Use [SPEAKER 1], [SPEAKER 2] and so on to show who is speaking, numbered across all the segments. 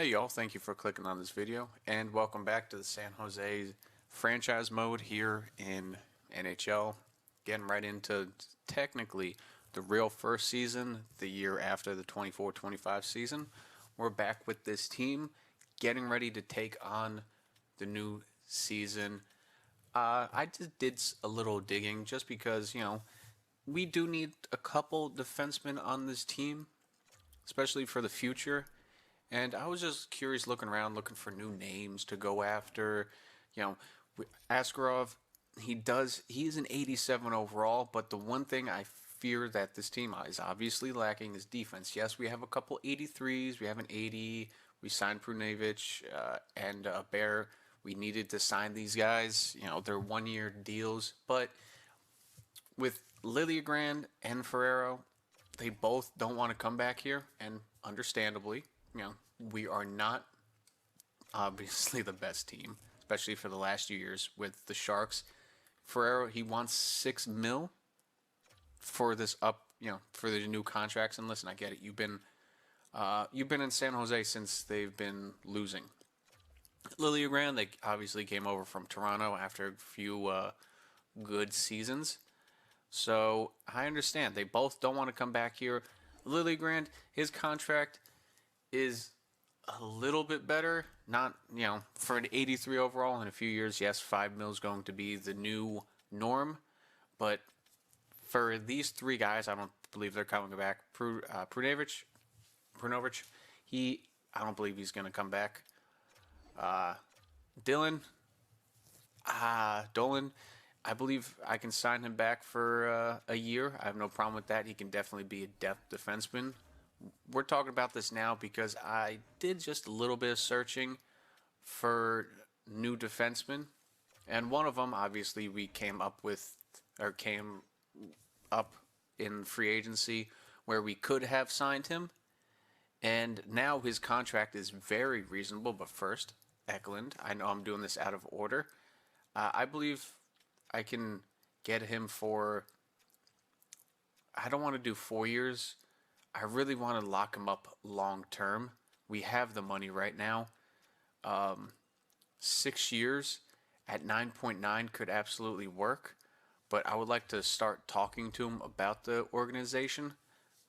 [SPEAKER 1] Hey y'all, thank you for clicking on this video and welcome back to the San Jose franchise mode here in NHL. Getting right into technically the real first season, the year after the 24-25 season. We're back with this team getting ready to take on the new season. I just did a little digging just because, we do need a couple defensemen on this team, especially for the future. And I was just curious looking around, looking for new names to go after. You know, Askarov, he's an 87 overall, but the one thing I fear that this team is obviously lacking is defense. Yes, we have a couple 83s, we have an 80, we signed Prunevich and Bear. We needed to sign these guys. They're 1 year deals, but with Liljegren and Ferrero, they both don't want to come back here, and understandably, we are not obviously the best team, especially for the last few years with the Sharks. Ferrero, he wants $6 million for this for the new contracts. And listen, I get it. You've been in San Jose since they've been losing. Liljegren, they obviously came over from Toronto after a few good seasons. So I understand. They both don't want to come back here. Liljegren, his contract is a little bit better. Not, for an 83 overall in a few years, yes, $5 million is going to be the new norm. But for these three guys, I don't believe they're coming back. Prunovich, I don't believe he's going to come back. Dolan, I believe I can sign him back for a year. I have no problem with that. He can definitely be a depth defenseman. We're talking about this now because I did just a little bit of searching for new defensemen, and one of them, obviously, we came up in free agency where we could have signed him, and now his contract is very reasonable. But first, Eklund. I know I'm doing this out of order. I believe I can get him for. I don't want to do 4 years. I really want to lock him up long term. We have the money right now. 6 years at 9.9 could absolutely work, but I would like to start talking to him about the organization.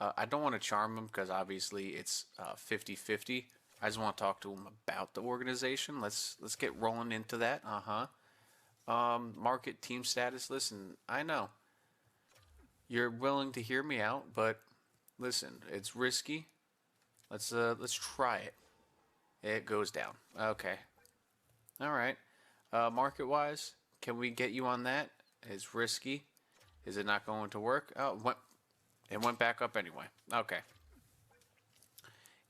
[SPEAKER 1] I don't want to charm him because obviously it's 50-50. I just want to talk to him about the organization. Let's get rolling into that. Market team status. Listen, I know you're willing to hear me out, but listen, it's risky. Let's try it. It goes down. Okay. All right. Market wise, can we get you on that? It's risky. Is it not going to work? Oh, it went back up anyway. Okay.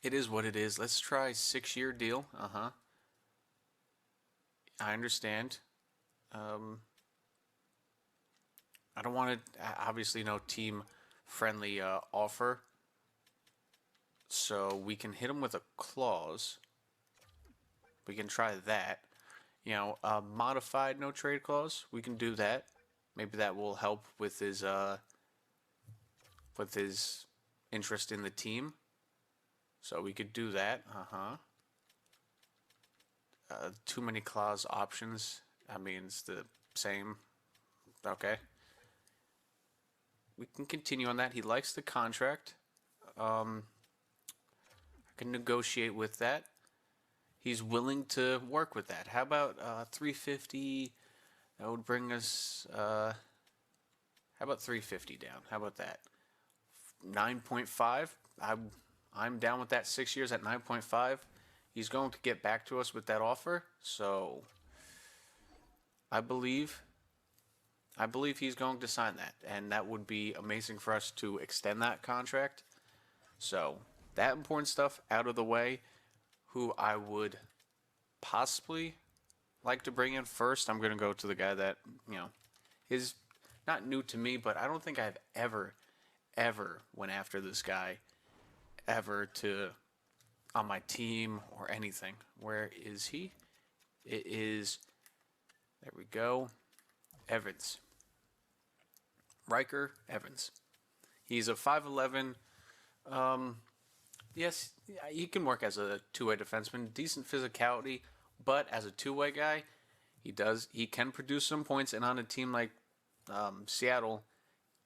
[SPEAKER 1] It is what it is. Let's try 6-year deal. I understand. I don't want to, obviously no team friendly offer. So we can hit him with a clause. We can try that. Modified no trade clause. We can do that. Maybe that will help with his interest in the team. So we could do that. Too many clause options. I mean, it's the same. Okay. We can continue on that. He likes the contract. I can negotiate with that. He's willing to work with that. How about 350? That would bring us. How about 350 down? How about that? 9.5. I'm down with that. 6 years at 9.5. He's going to get back to us with that offer. So I believe he's going to sign that, and that would be amazing for us to extend that contract. So that important stuff out of the way. Who I would possibly like to bring in first, I'm going to go to the guy that, is not new to me, but I don't think I've ever went after this guy ever on my team or anything. Where is he? It is, there we go, Evans. Riker Evans. He's a 5'11", Yes, he can work as a two-way defenseman, decent physicality, but as a two-way guy, he can produce some points. And on a team like Seattle,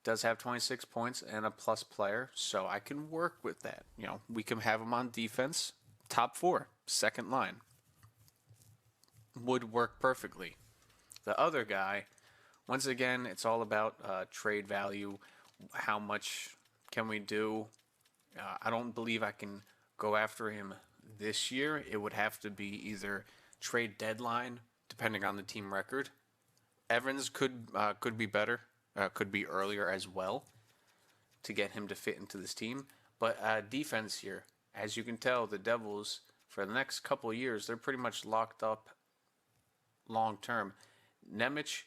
[SPEAKER 1] does have 26 points and a plus player, so I can work with that. We can have him on defense, top four, second line, would work perfectly. The other guy, once again, it's all about trade value. How much can we do? I don't believe I can go after him this year. It would have to be either trade deadline, depending on the team record. Evans could be better, could be earlier as well to get him to fit into this team. But defense here, as you can tell, the Devils for the next couple of years, they're pretty much locked up long term. Nemec,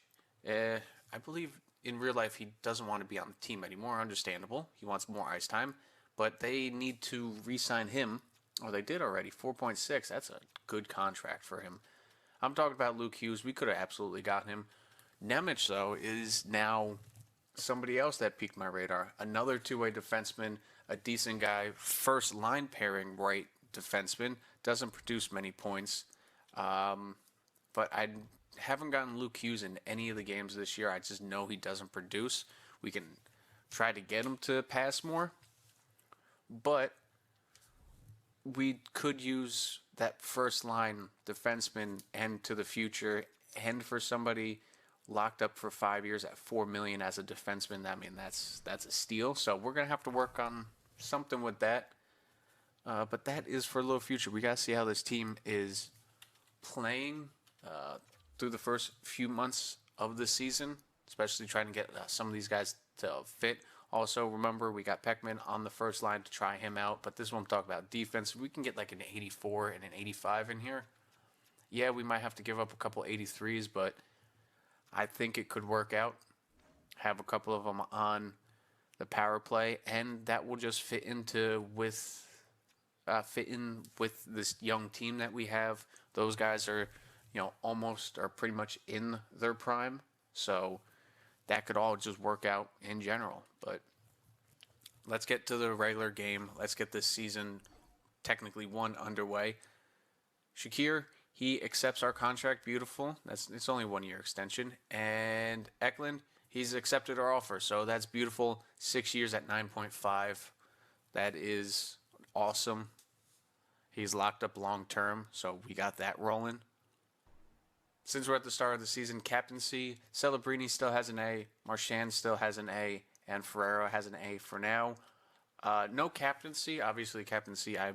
[SPEAKER 1] I believe in real life he doesn't want to be on the team anymore. Understandable. He wants more ice time, but they need to re-sign him. Oh, they did already. 4.6. That's a good contract for him. I'm talking about Luke Hughes. We could have absolutely gotten him. Nemec, though, is now somebody else that piqued my radar. Another two-way defenseman, a decent guy, first line pairing right defenseman. Doesn't produce many points. But I haven't gotten Luke Hughes in any of the games this year. I just know he doesn't produce. We can try to get him to pass more. But we could use that first line defenseman and to the future and for somebody locked up for 5 years at $4 million as a defenseman. I mean, that's a steal. So we're gonna have to work on something with that. But that is for a little future. We gotta see how this team is playing through the first few months of the season, especially trying to get some of these guys to fit. Also, remember, we got Peckman on the first line to try him out, but this one I'm talking about defense. We can get like an 84 and an 85 in here. Yeah, we might have to give up a couple 83s, but I think it could work out. Have a couple of them on the power play, and that will just fit in with this young team that we have. Those guys are, almost or pretty much in their prime, so that could all just work out in general. But let's get to the regular game. Let's get this season technically one underway. Shakir, he accepts our contract. Beautiful. It's only 1 year extension. And Eklund, he's accepted our offer. So that's beautiful. 6 years at 9.5. That is awesome. He's locked up long term. So we got that rolling. Since we're at the start of the season, captaincy, Celebrini still has an A, Marchand still has an A, and Ferrero has an A for now. No captaincy. Obviously, captaincy, I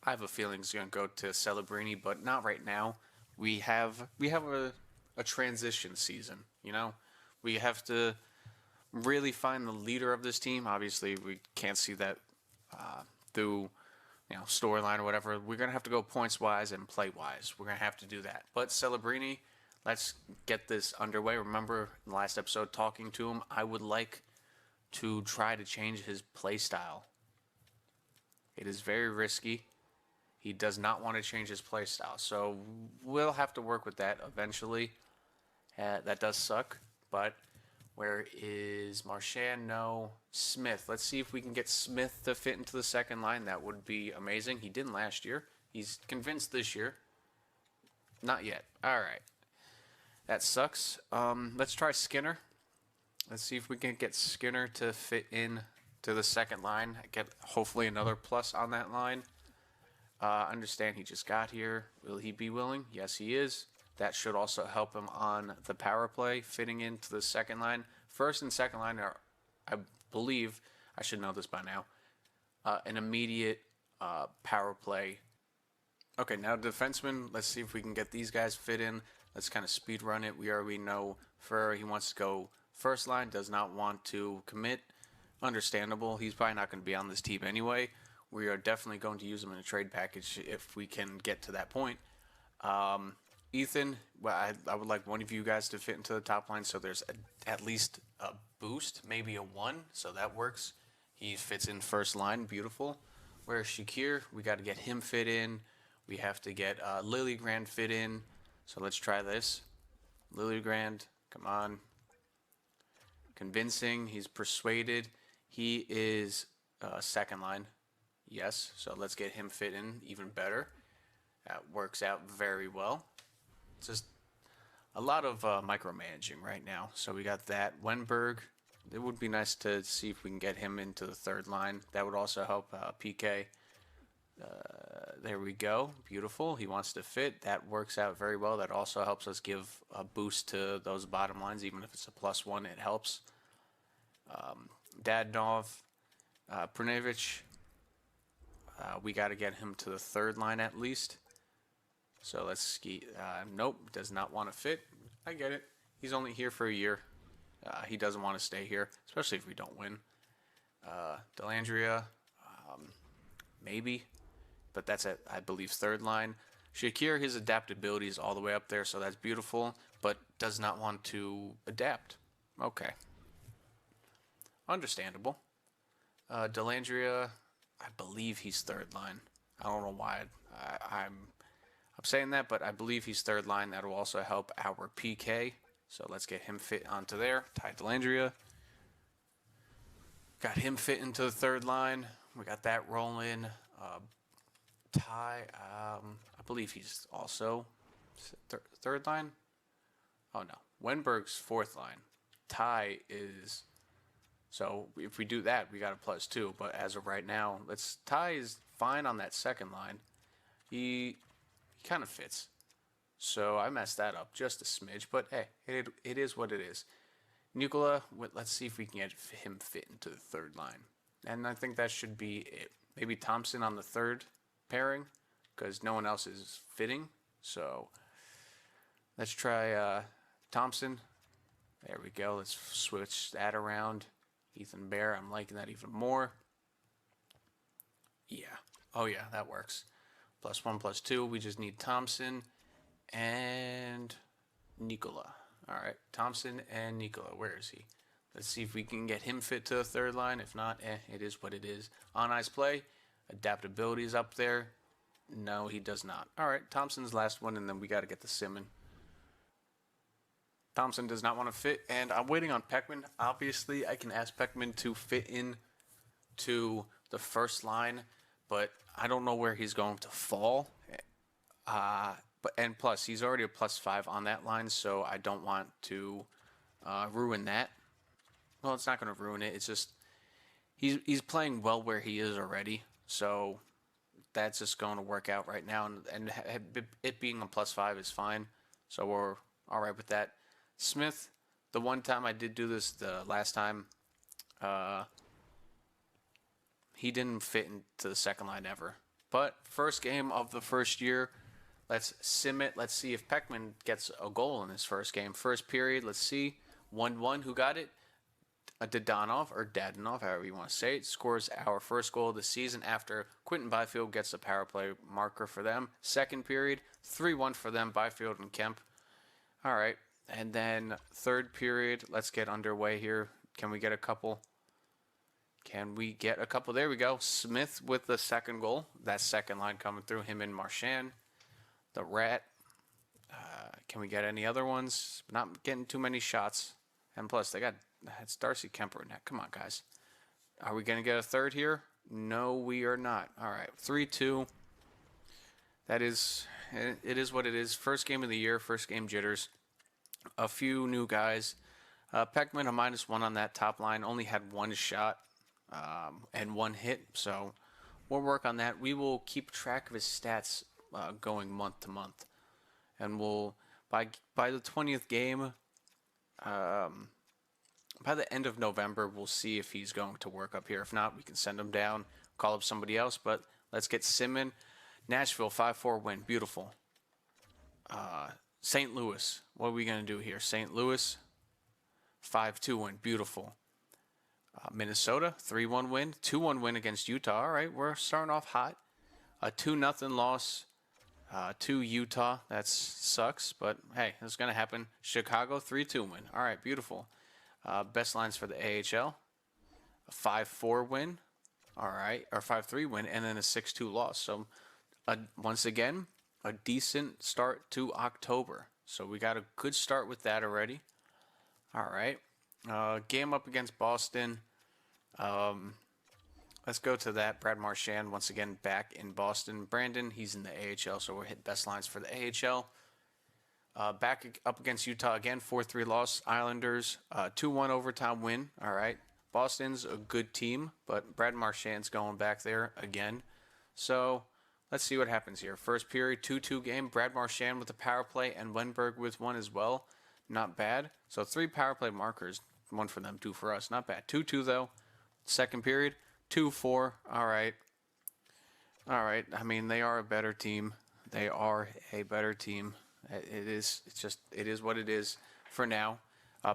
[SPEAKER 1] have a feeling is going to go to Celebrini, but not right now. We have a transition season, We have to really find the leader of this team. Obviously, we can't see that through storyline or whatever. We're going to have to go points-wise and play-wise. We're going to have to do that. But Celebrini, let's get this underway. Remember, in the last episode, talking to him, I would like to try to change his play style. It is very risky. He does not want to change his play style. So we'll have to work with that eventually. That does suck. But where is Marchand? No. Smith. Let's see if we can get Smith to fit into the second line. That would be amazing. He didn't last year. He's convinced this year. Not yet. All right. That sucks. Let's try Skinner. Let's see if we can get Skinner to fit in to the second line. Get hopefully another plus on that line. Understand he just got here. Will he be willing? Yes, he is. That should also help him on the power play, fitting into the second line. First and second line are, I believe, I should know this by now, an immediate power play. Okay, now defensemen, let's see if we can get these guys fit in. Let's kind of speed run it. We already know Ferrer, he wants to go first line, does not want to commit. Understandable. He's probably not going to be on this team anyway. We are definitely going to use him in a trade package if we can get to that point. Ethan, well, I would like one of you guys to fit into the top line, so there's at least a boost, maybe a 1, so that works. He fits in first line, beautiful. Where's Shakir? We got to get him fit in. We have to get Liljegren fit in, so let's try this. Liljegren, come on. Convincing, he's persuaded. He is second line. Yes, so let's get him fit in even better. That works out very well. Just a lot of micromanaging right now. So we got that. Wenberg, it would be nice to see if we can get him into the third line. That would also help PK. There we go. Beautiful. He wants to fit. That works out very well. That also helps us give a boost to those bottom lines. Even if it's a +1, it helps. Dadonov, Prunevich, we got to get him to the third line at least. So let's ski. Nope, does not want to fit. I get it. He's only here for a year. He doesn't want to stay here, especially if we don't win. Delandria, maybe. But that's at, I believe, third line. Shakir, his adaptability is all the way up there, so that's beautiful, but does not want to adapt. Okay. Understandable. Delandria, I believe he's third line. I don't know why I'm saying that, but I believe he's third line. That will also help our PK. So let's get him fit onto there. Ty Delandria. Got him fit into the third line. We got that rolling. Ty, I believe he's also third line. Oh no, Wenberg's fourth line. Ty is. So if we do that, we got a +2. But as of right now, Ty is fine on that second line. He kind of fits. So I messed that up just a smidge. But hey, it is what it is. Nikola, let's see if we can get him fit into the third line. And I think that should be it. Maybe Thompson on the third pairing, because no one else is fitting. So let's try Thompson. There we go. Let's switch that around. Ethan Bear, I'm liking that even more. Yeah. Oh yeah, that works. +1, +2. We just need Thompson and Nikola. All right, Thompson and Nikola. Where is he? Let's see if we can get him fit to the third line. If not, it is what it is. On ice play, adaptability is up there. No, he does not. All right, Thompson's last one, and then we got to get the Simon. Thompson does not want to fit, and I'm waiting on Peckman. Obviously, I can ask Peckman to fit in to the first line, but I don't know where he's going to fall. And plus, he's already a +5 on that line, so I don't want to ruin that. Well, it's not going to ruin it. It's just he's playing well where he is already, so that's just going to work out right now. And it being a +5 is fine, so we're all right with that. Smith, the one time I did do this, the last time, he didn't fit into the second line ever. But first game of the first year, let's sim it. Let's see if Peckman gets a goal in his first game. First period, let's see. 1-1, who got it? Dadonov, or Dadonov, however you want to say it, scores our first goal of the season after Quentin Byfield gets a power play marker for them. Second period, 3-1 for them, Byfield and Kemp. All right. And then third period, let's get underway here. Can we get a couple? Can we get a couple? There we go. Smith with the second goal. That second line coming through, him and Marchand. The Rat. Can we get any other ones? Not getting too many shots. And plus, it's Darcy Kemper in that. Come on, guys. Are we going to get a third here? No, we are not. All right, 3-2. It is what it is. First game of the year, first game jitters. A few new guys. Peckman, a -1 on that top line, only had one shot and one hit, so we'll work on that. We will keep track of his stats going month to month, and we'll by the 20th game, by the end of November, we'll see if he's going to work up here. If not, we can send him down, call up somebody else. But let's get Simon. Nashville 5-4 win, beautiful. St. Louis, what are we going to do here? St. Louis, 5-2 win, beautiful. Minnesota, 3-1 win, 2-1 win against Utah. All right, we're starting off hot. A 2-0 loss to Utah. That sucks, but hey, it's going to happen. Chicago, 3-2 win. All right, beautiful. Best lines for the AHL. A 5-4 win. All right, or 5-3 win, and then a 6-2 loss. So, once again, a decent start to October. So we got a good start with that already. All right. Game up against Boston. let's go to that. Brad Marchand, once again, back in Boston. Brandon, he's in the AHL, so we'll hit best lines for the AHL. Back up against Utah again, 4-3 loss. Islanders, 2-1 overtime win. All right. Boston's a good team, but Brad Marchand's going back there again. So let's see what happens here. First period, 2-2 game. Brad Marchand with the power play and Wenberg with one as well. Not bad. So 3 power play markers. 1 for them, 2 for us. Not bad. 2-2 though. Second period, 2-4. All right. All right. I mean, they are a better team. They are a better team. It is what it is for now.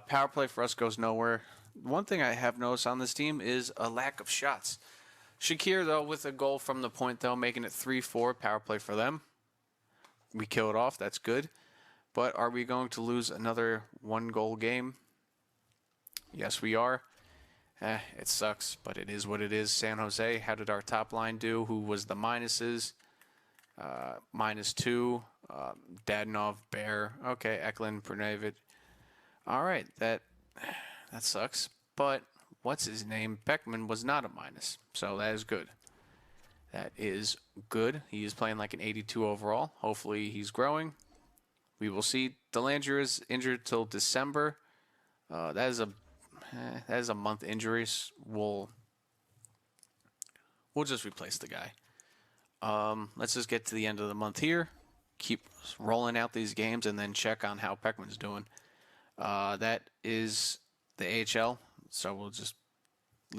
[SPEAKER 1] Power play for us goes nowhere. One thing I have noticed on this team is a lack of shots. Shakir, though, with a goal from the point, though, making it 3-4 power play for them. We kill it off. That's good. But are we going to lose another 1-goal game? Yes, we are. It sucks, but it is what it is. San Jose, how did our top line do? Who was the minuses? -2. Dadonov, Bear. Okay, Eklund, Pernevic. All right, that sucks. But what's his name? Beckman was not a minus, so that is good. That is good. He is playing like an 82 overall. Hopefully he's growing. We will see. Delanger is injured till December. That is a month injuries. We'll just replace the guy. Let's just get to the end of the month here. Keep rolling out these games and then check on how Beckman's doing. That is the AHL, so we'll just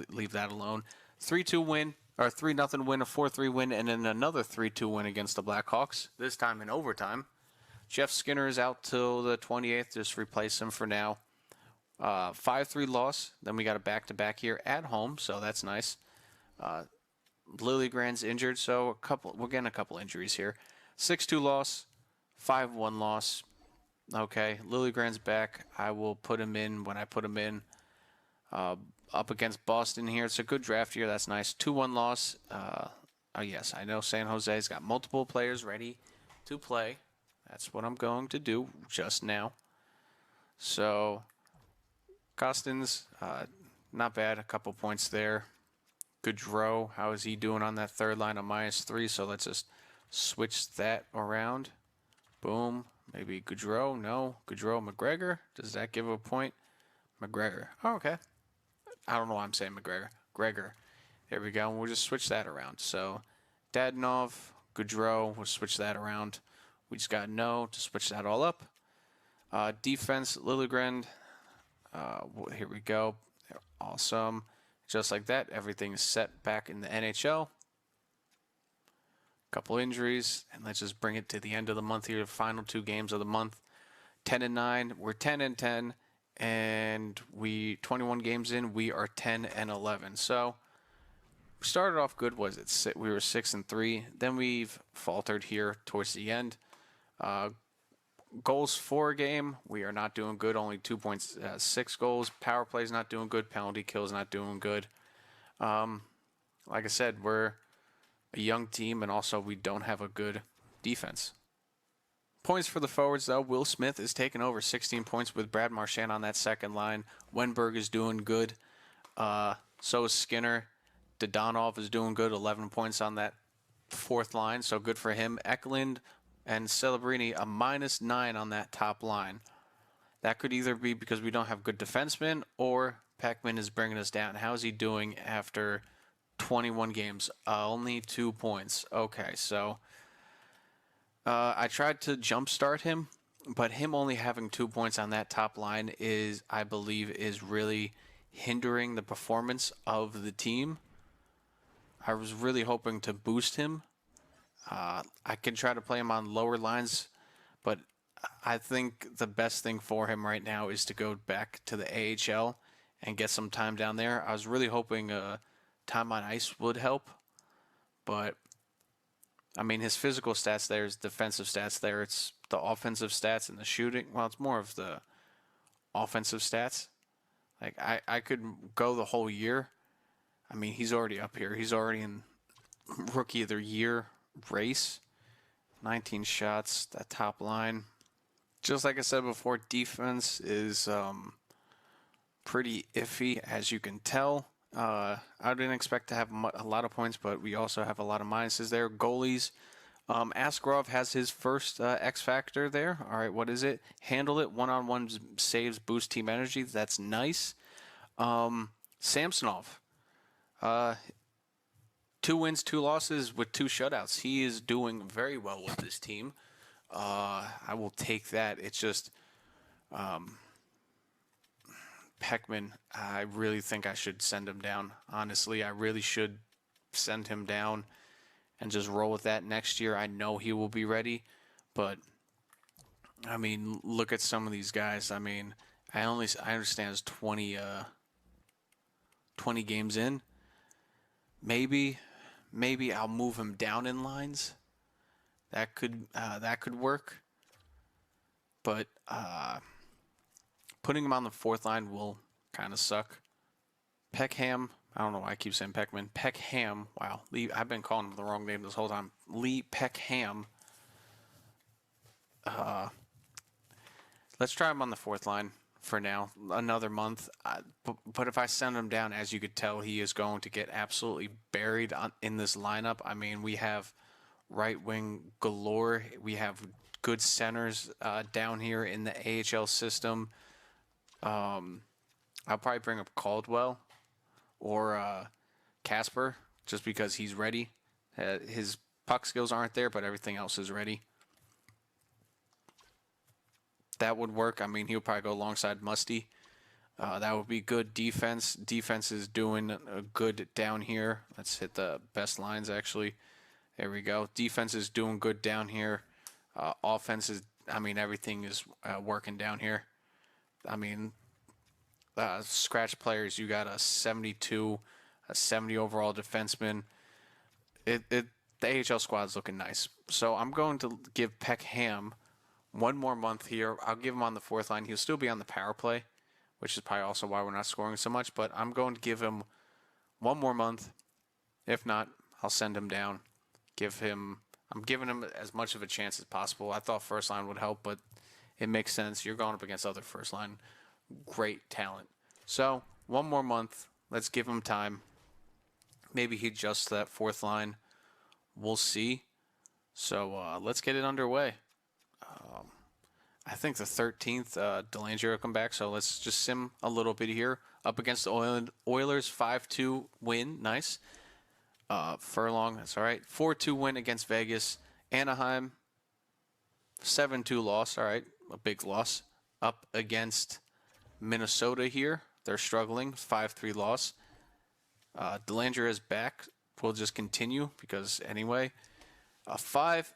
[SPEAKER 1] leave that alone. 3-2 win, or 3-0 win, a 4-3 win, and then another 3-2 win against the Blackhawks, this time in overtime. Jeff Skinner is out till the 28th. Just replace him for now. 5-3 loss. Then we got a back-to-back here at home, so that's nice. Liljegren's injured, so we're getting a couple injuries here. 6-2 loss, 5-1 loss. Okay, Liljegren's back. I will put him in when I put him in. Up against Boston here. It's a good draft here. That's nice. 2-1 loss. Oh, yes, I know San Jose's got multiple players ready to play. That's what I'm going to do just now. So, Costins, not bad. A couple points there. Gaudreau, how is he doing on that third line? A -3, so let's just switch that around. Boom. Maybe Gaudreau. No. Gaudreau, McGregor. Does that give a point? McGregor. Oh, okay. I don't know why I'm saying McGregor. Gregor. There we go. We'll just switch that around. So, Dadonov, Gaudreau, we'll switch that around. We just got no to switch that all up. Defense, Liljegren. Here we go. Awesome. Just like that, everything is set back in the NHL. Couple injuries, and let's just bring it to the end of the month here. Final 2 games of the month. 10-9. We're 10-10, and 21 games in. We are 10-11. So we started off good. We were 6-3. Then we've faltered here towards the end. Goals for a game, we are not doing good. Only 2.6 goals. Power play is not doing good. Penalty kill is not doing good. Like I said, we're a young team, and also we don't have a good defense. Points for the forwards, though. Will Smith is taking over 16 points with Brad Marchand on that second line. Wenberg is doing good. So is Skinner. Dadonov is doing good. 11 points on that fourth line, so good for him. Eklund and Celebrini, a -9 on that top line. That could either be because we don't have good defensemen or Beckman is bringing us down. How is he doing after 21 games? Only 2 points. Okay, so I tried to jumpstart him, but him only having 2 points on that top line I believe, is really hindering the performance of the team. I was really hoping to boost him. I can try to play him on lower lines, but I think the best thing for him right now is to go back to the AHL and get some time down there. I was really hoping time on ice would help, but I mean, his physical stats there, his defensive stats there. It's the offensive stats and the shooting. Well, it's more of the offensive stats. Like, I could go the whole year. I mean, he's already up here. He's already in Rookie of the Year race. 19 shots, that top line. Just like I said before, defense is pretty iffy, as you can tell. I didn't expect to have a lot of points, but we also have a lot of minuses there. Goalies. Askarov has his first X factor there. All right, what is it? Handle it. One-on-one saves, boost team energy. That's nice. Samsonov. 2 wins, 2 losses with 2 shutouts. He is doing very well with this team. I will take that. It's just Peckman. I really think I should send him down. Honestly, I really should send him down and just roll with that next year. I know he will be ready, but I mean, look at some of these guys. I mean, I understand it's 20 games in. Maybe I'll move him down in lines. That could work. But putting him on the 4th line will kind of suck. Peckham. I don't know why I keep saying Peckman. Peckham. Wow. I've been calling him the wrong name this whole time. Lee Peckham. Let's try him on the 4th line for now. Another month. But if I send him down, as you could tell, he is going to get absolutely buried in this lineup. I mean, we have right wing galore. We have good centers down here in the AHL system. I'll probably bring up Caldwell or Casper just because he's ready. His puck skills aren't there, but everything else is ready. That would work. I mean, he'll probably go alongside Musty. That would be good defense. Defense is doing good down here. Let's hit the best lines, actually. There we go. Defense is doing good down here. Offense is, I mean, everything is working down here. I mean, scratch players, you got a 72, a 70 overall defenseman. The AHL squad's looking nice. So I'm going to give Peckham 1 more month here. I'll give him on the 4th line. He'll still be on the power play, which is probably also why we're not scoring so much. But I'm going to give him 1 more month. If not, I'll send him down. I'm giving him as much of a chance as possible. I thought 1st line would help, but it makes sense. You're going up against other 1st line great talent. So 1 more month. Let's give him time. Maybe he adjusts that 4th line. We'll see. So let's get it underway. I think the 13th, Delangelo will come back, so let's just sim a little bit here. Up against the Oilers, 5-2 win. Nice. Furlong, that's all right. 4-2 win against Vegas. Anaheim, 7-2 loss. All right, a big loss. Up against Minnesota here. They're struggling. 5-3 loss. Delangelo is back. We'll just continue because anyway. A 5-4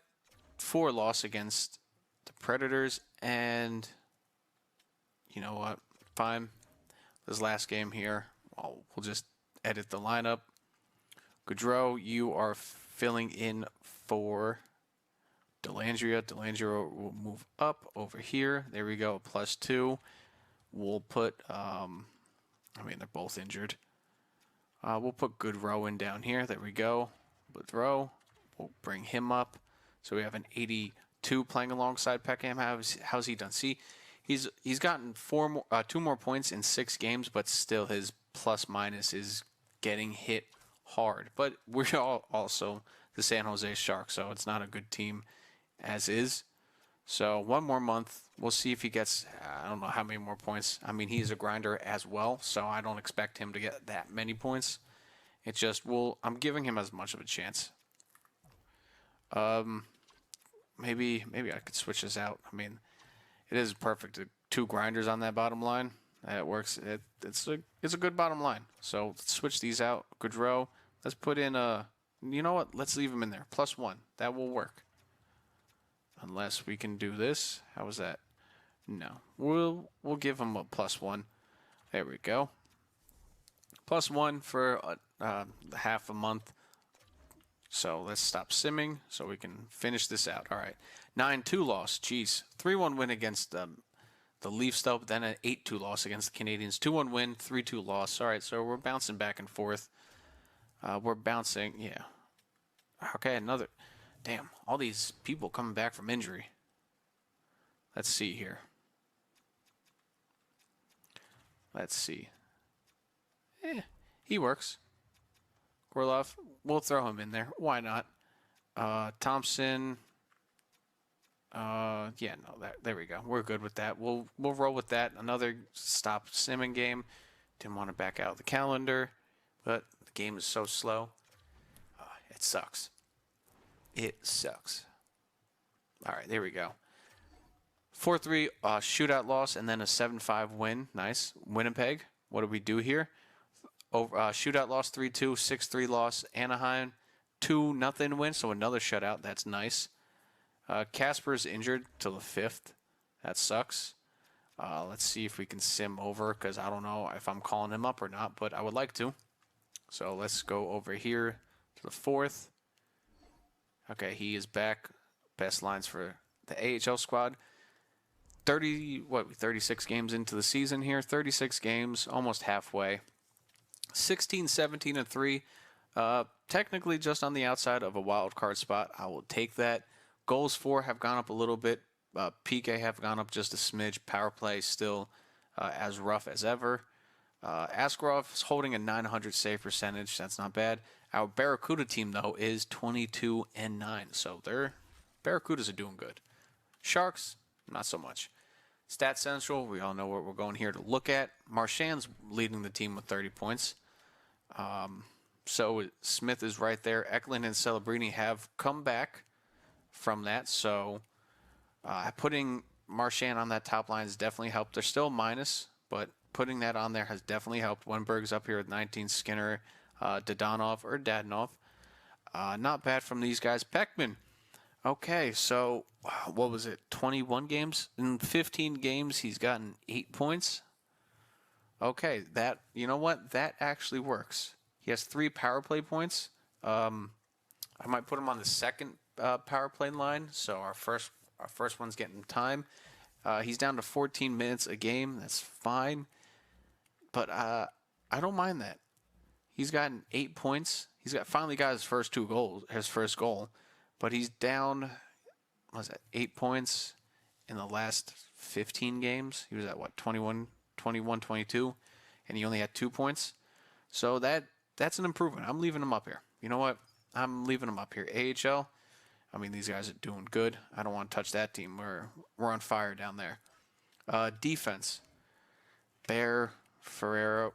[SPEAKER 1] loss against the Predators. And you know what? Fine. This last game here, we'll just edit the lineup. Gaudreau, you are filling in for Delangelo. Delangelo will move up over here. There we go. +2. We'll put, I mean, they're both injured. We'll put Gaudreau in down here. There we go. Gaudreau. We'll bring him up. So we have an 82 playing alongside Peckham. How's he done? See, he's gotten 2 more points in 6 games, but still his plus-minus is getting hit hard. But we're all also the San Jose Sharks, so it's not a good team as is. So 1 more month. We'll see if he gets, I don't know how many more points. I mean, he's a grinder as well, so I don't expect him to get that many points. It's just, I'm giving him as much of a chance. Maybe I could switch this out. I mean, it is perfect. 2 grinders on that bottom line. It works. It's a good bottom line. So let's switch these out. Gaudreau. Let's put in you know what? Let's leave him in there. +1. That will work. Unless we can do this. How is that? No. We'll give him a +1. There we go. +1 for half a month. So let's stop simming so we can finish this out. All right. 9-2 loss. Jeez. 3-1 win against the Leafs, though, but then an 8-2 loss against the Canadiens. 2-1 win, 3-2 loss. All right, so we're bouncing back and forth. We're bouncing, yeah. Okay, another. Damn, all these people coming back from injury. Let's see here. Let's see. He works. Gorlov, we'll throw him in there. Why not? Thompson. Yeah, no, there we go. We're good with that. We'll roll with that. Another stop simming game. Didn't want to back out of the calendar, but the game is so slow. It sucks. It sucks. All right, there we go. 4-3 shootout loss and then a 7-5 win. Nice. Winnipeg. What do we do here? Shootout loss 3-2, 6-3 loss. Anaheim 2-0 win, so another shutout. That's nice. Casper's injured till the 5th. That sucks. Let's see if we can sim over because I don't know if I'm calling him up or not, but I would like to. So let's go over here to the 4th. Okay, he is back. Best lines for the AHL squad. 36 games into the season here. 36 games, almost halfway. 16, 17, and 3. Technically just on the outside of a wild card spot. I will take that. Goals for have gone up a little bit. PK have gone up just a smidge. Power play still as rough as ever. Askarov is holding a 900 save percentage. That's not bad. Our Barracuda team, though, is 22-9. So their Barracudas are doing good. Sharks, not so much. Stat Central, we all know what we're going here to look at. Marchand's leading the team with 30 points. So Smith is right there. Eklund and Celebrini have come back from that. So putting Marchand on that top line has definitely helped. They're still minus, but putting that on there has definitely helped. Wenberg's up here with 19. Skinner, Dadonov or Dadonov. Not bad from these guys. Peckman. Okay, so what was it? 21 games? In 15 games, he's gotten 8 points. Okay, you know what? That actually works. He has 3 power play points. I might put him on the second power play line. So our first one's getting time. He's down to 14 minutes a game. That's fine. But I don't mind that. He's gotten 8 points. Finally got his first goal. But he's down, 8 points in the last 15 games. He was at, 21, 22, and he only had 2 points. So that's an improvement. I'm leaving him up here. You know what? I'm leaving him up here. AHL, I mean, these guys are doing good. I don't want to touch that team. We're on fire down there. Defense. Bear, Ferrero,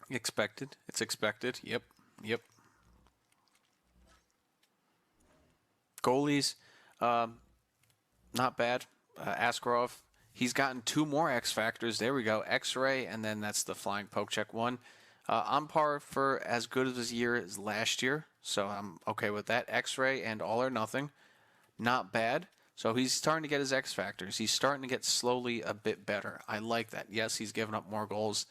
[SPEAKER 1] Expected. It's expected. Yep. Goalies, not bad. Askarov, he's gotten 2 more X factors. There we go. X-ray, and then that's the flying poke check 1. On par for as good of his year as last year, so I'm okay with that. X-ray and all or nothing, not bad. So he's starting to get his X factors. He's starting to get slowly a bit better. I like that. Yes, he's given up more goals.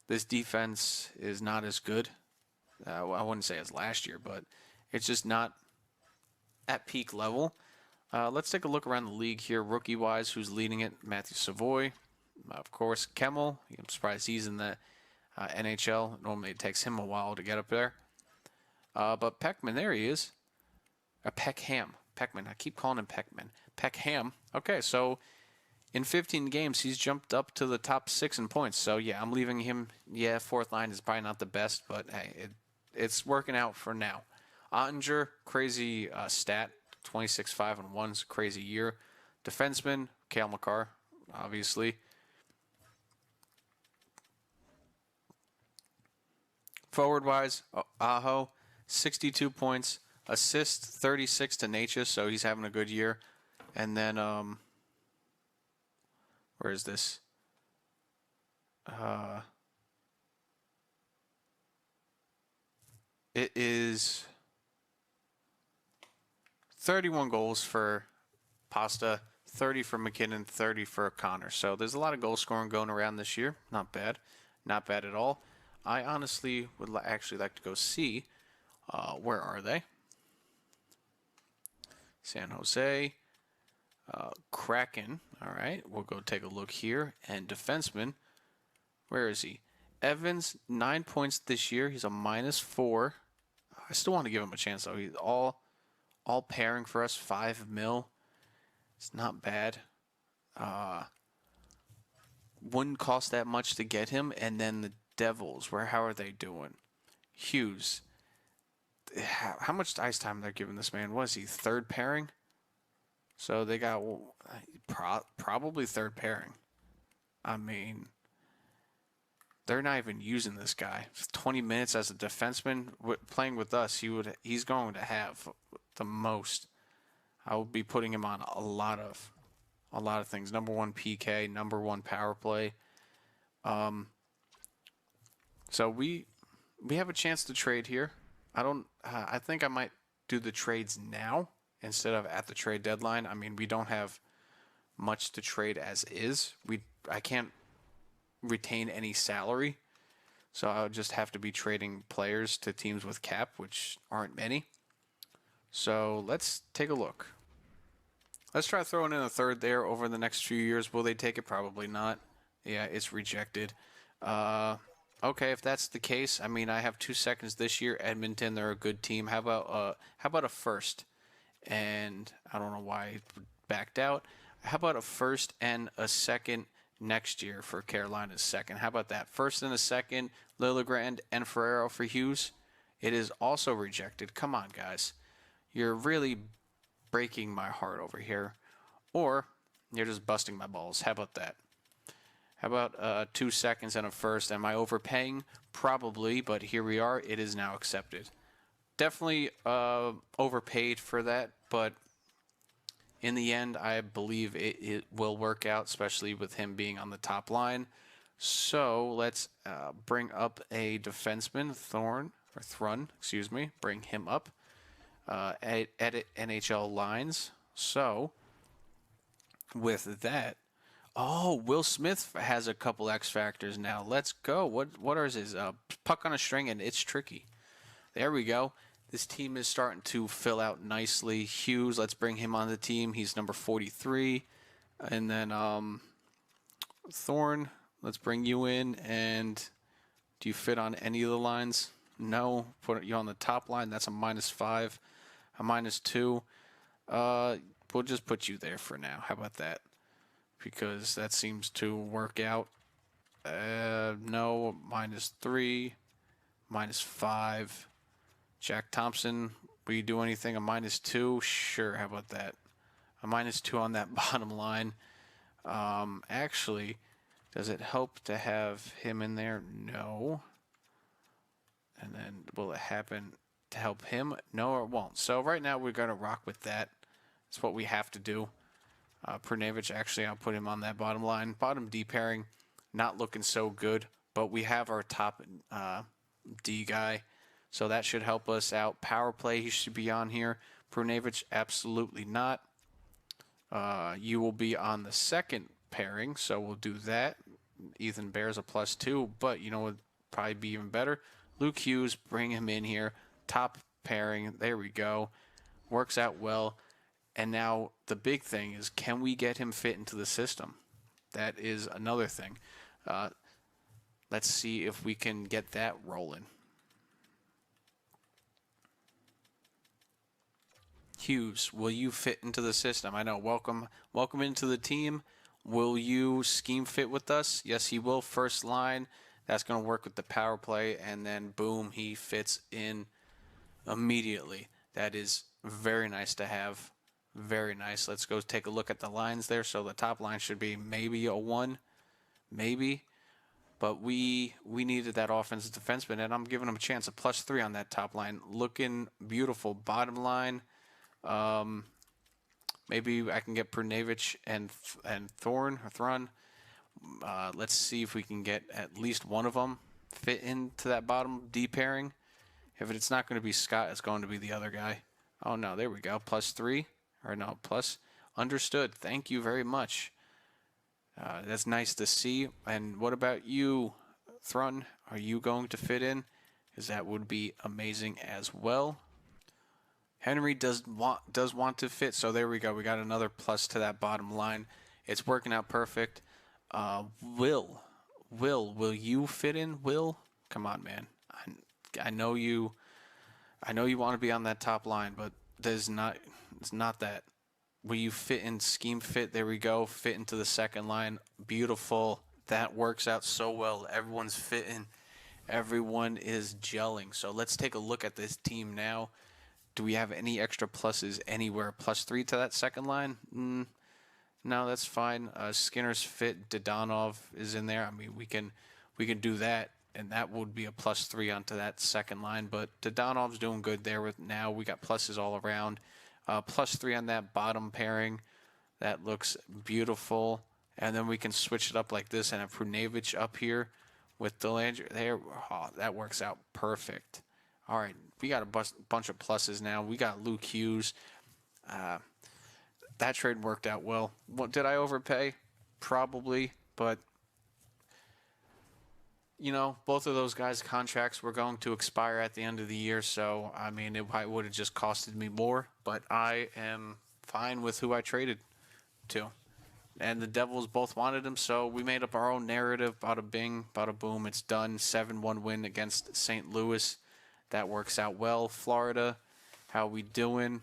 [SPEAKER 1] This defense is not as good. I wouldn't say as last year, but it's just not at peak level. Let's take a look around the league here, rookie-wise. Who's leading it? Matthew Savoy, of course. Kemmel. I'm surprised he's in the NHL. Normally it takes him a while to get up there. But Peckman, there he is. Peckham. Peckman. I keep calling him Peckman. Peckham. Okay, so in 15 games, he's jumped up to the top 6 in points. So, yeah, I'm leaving him. Yeah, 4th line is probably not the best, but, hey, it's working out for now. Ottinger, crazy stat, 26-5 and 1's crazy year. Defenseman, Cale Makar, obviously. Forward-wise, Aho, 62 points. Assist, 36 to Natchez, so he's having a good year. And then, where is this? It is 31 goals for Pasta, 30 for McKinnon, 30 for Connor. So there's a lot of goal scoring going around this year. Not bad. Not bad at all. I honestly would actually like to go see where are they? San Jose. Kraken. All right. We'll go take a look here. And defenseman. Where is he? Evans, 9 points this year. He's a -4. I still want to give him a chance, though. He's all pairing for us, $5 million. It's not bad. Wouldn't cost that much to get him, and then Devils, how are they doing? Hughes. How much ice time they're giving this man? Was he third pairing? So they got probably third pairing. I mean, they're not even using this guy. 20 minutes as a defenseman playing with us, he's going to have the most. I will be putting him on a lot of things. Number 1 PK, number 1 power play. So we have a chance to trade here. I think I might do the trades now instead of at the trade deadline. I mean, we don't have much to trade as is. I can't retain any salary, so I would just have to be trading players to teams with cap, which aren't many. So let's take a look. Let's try throwing in a third there over the next few years. Will they take it? Probably not. Yeah, it's rejected. Okay, if that's the case, I mean, I have 2 seconds this year. Edmonton, they're a good team. How about a first? And I don't know why I backed out. How about a first and a second next year for Carolina's second? How about that? First and a second, Liljegren and Ferrero for Hughes. It is also rejected. Come on, guys. You're really breaking my heart over here. Or you're just busting my balls. How about that? How about 2 seconds and a first? Am I overpaying? Probably, but here we are. It is now accepted. Definitely overpaid for that, but in the end, I believe it will work out, especially with him being on the top line. So let's bring up a defenseman, Thrun, excuse me. Bring him up. Edit NHL lines. So with that, Will Smith has a couple X factors now. Let's go. What are his? Puck on a string, and it's tricky. There we go. This team is starting to fill out nicely. Hughes, let's bring him on the team. He's number 43. And then Thorne, let's bring you in. And do you fit on any of the lines? No. Put you on the top line. That's a -5, a -2. We'll just put you there for now. How about that? Because that seems to work out. No, -3, -5. Jack Thompson, will you do anything? A -2? Sure, how about that? A -2 on that bottom line. Actually, does it help to have him in there? No. And then will it happen to help him? No, or it won't. So right now we're going to rock with that. It's what we have to do. Prunevich, actually, I'll put him on that bottom line. Bottom D pairing, not looking so good, but we have our top D guy, so that should help us out. Power play, he should be on here. Prunevich, absolutely not. You will be on the second pairing, so we'll do that. Ethan Bear's a +2, but you know what would probably be even better? Luke Hughes, bring him in here. Top pairing, there we go. Works out well. And now the big thing is, can we get him fit into the system? That is another thing. Let's see if we can get that rolling. Hughes, will you fit into the system? I know, welcome into the team. Will you scheme fit with us? Yes, he will. First line, that's going to work with the power play, and then boom, he fits in immediately. That is very nice to have. Very nice. Let's go take a look at the lines there. So the top line should be maybe a 1, maybe. But we needed that offensive defenseman, and I'm giving him a chance. A +3 on that top line. Looking beautiful. Bottom line, maybe I can get Prunevich and Thorn. Let's see if we can get at least one of them fit into that bottom D pairing. If it's not going to be Scott, it's going to be the other guy. Oh, no, there we go. +3. Or no, plus. Understood. Thank you very much. That's nice to see. And what about you, Thrun? Are you going to fit in? Because that would be amazing as well. Henry does want to fit, so there we go. We got another plus to that bottom line. It's working out perfect. Will you fit in? Will, come on, man. I know you want to be on that top line, but it's not that. Will you fit in scheme fit? There we go. Fit into the second line. Beautiful. That works out so well. Everyone's fitting Everyone is gelling. So let's take a look at this team now. Do we have any extra pluses anywhere? +3 to that second line? No, that's fine. Skinner's fit. Dodonov is in there. I mean, we can do that, and that would be a +3 onto that second line. But Dodonov's doing good there. With now we got pluses all around. +3 on that bottom pairing. That looks beautiful. And then we can switch it up like this and have Prunevich up here with Delanger there. Oh, that works out perfect. All right, we got a bunch of pluses now. We got Luke Hughes. That trade worked out well. Did I overpay? Probably, but both of those guys' contracts were going to expire at the end of the year, so I mean, it would have just costed me more, but I am fine with who I traded to. And the Devils both wanted him, so we made up our own narrative. Bada bing, bada boom, it's done. 7-1 win against St. Louis. That works out well. Florida, how we doing?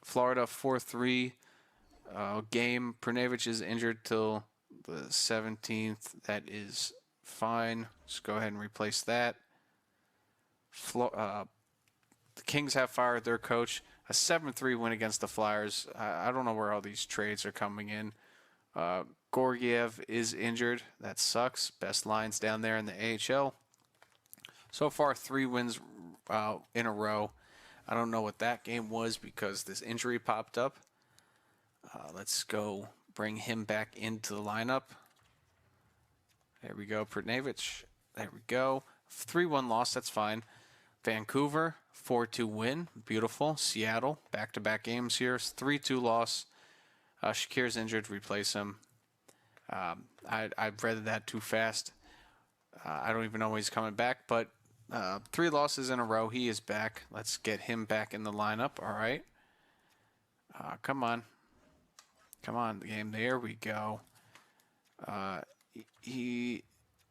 [SPEAKER 1] Florida 4-3 game. Prunevich is injured till the 17th. That is fine. Just go ahead and replace that. The Kings have fired their coach. A 7-3 win against the Flyers. I don't know where all these trades are coming in. Gorgiev is injured. That sucks. Best lines down there in the AHL. So far, 3 wins in a row. I don't know what that game was because this injury popped up. Let's go bring him back into the lineup. There we go, Prunevich. There we go. 3-1 loss, that's fine. Vancouver, 4-2 win. Beautiful. Seattle, back-to-back games here. 3-2 loss. Shakir's injured, replace him. I've read that too fast. I don't even know when he's coming back, but 3 losses in a row. He is back. Let's get him back in the lineup. All right. Come on. Come on, the game. There we go. He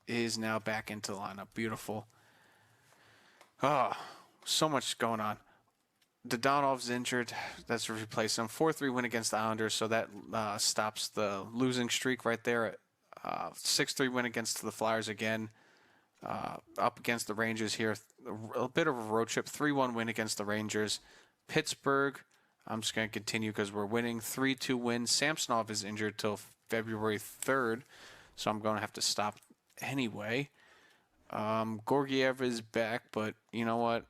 [SPEAKER 1] is now back into the lineup. Beautiful. Oh, so much going on. Dodonov's injured. That's replace him. 4-3 win against the Islanders, so that stops the losing streak right there. 6-3 win against the Flyers again. Up against the Rangers here. A bit of a road trip. 3-1 win against the Rangers. Pittsburgh. I'm just going to continue because we're winning. 3-2 win. Samsonov is injured till February 3rd, so I'm going to have to stop anyway. Gorgiev is back, but you know what?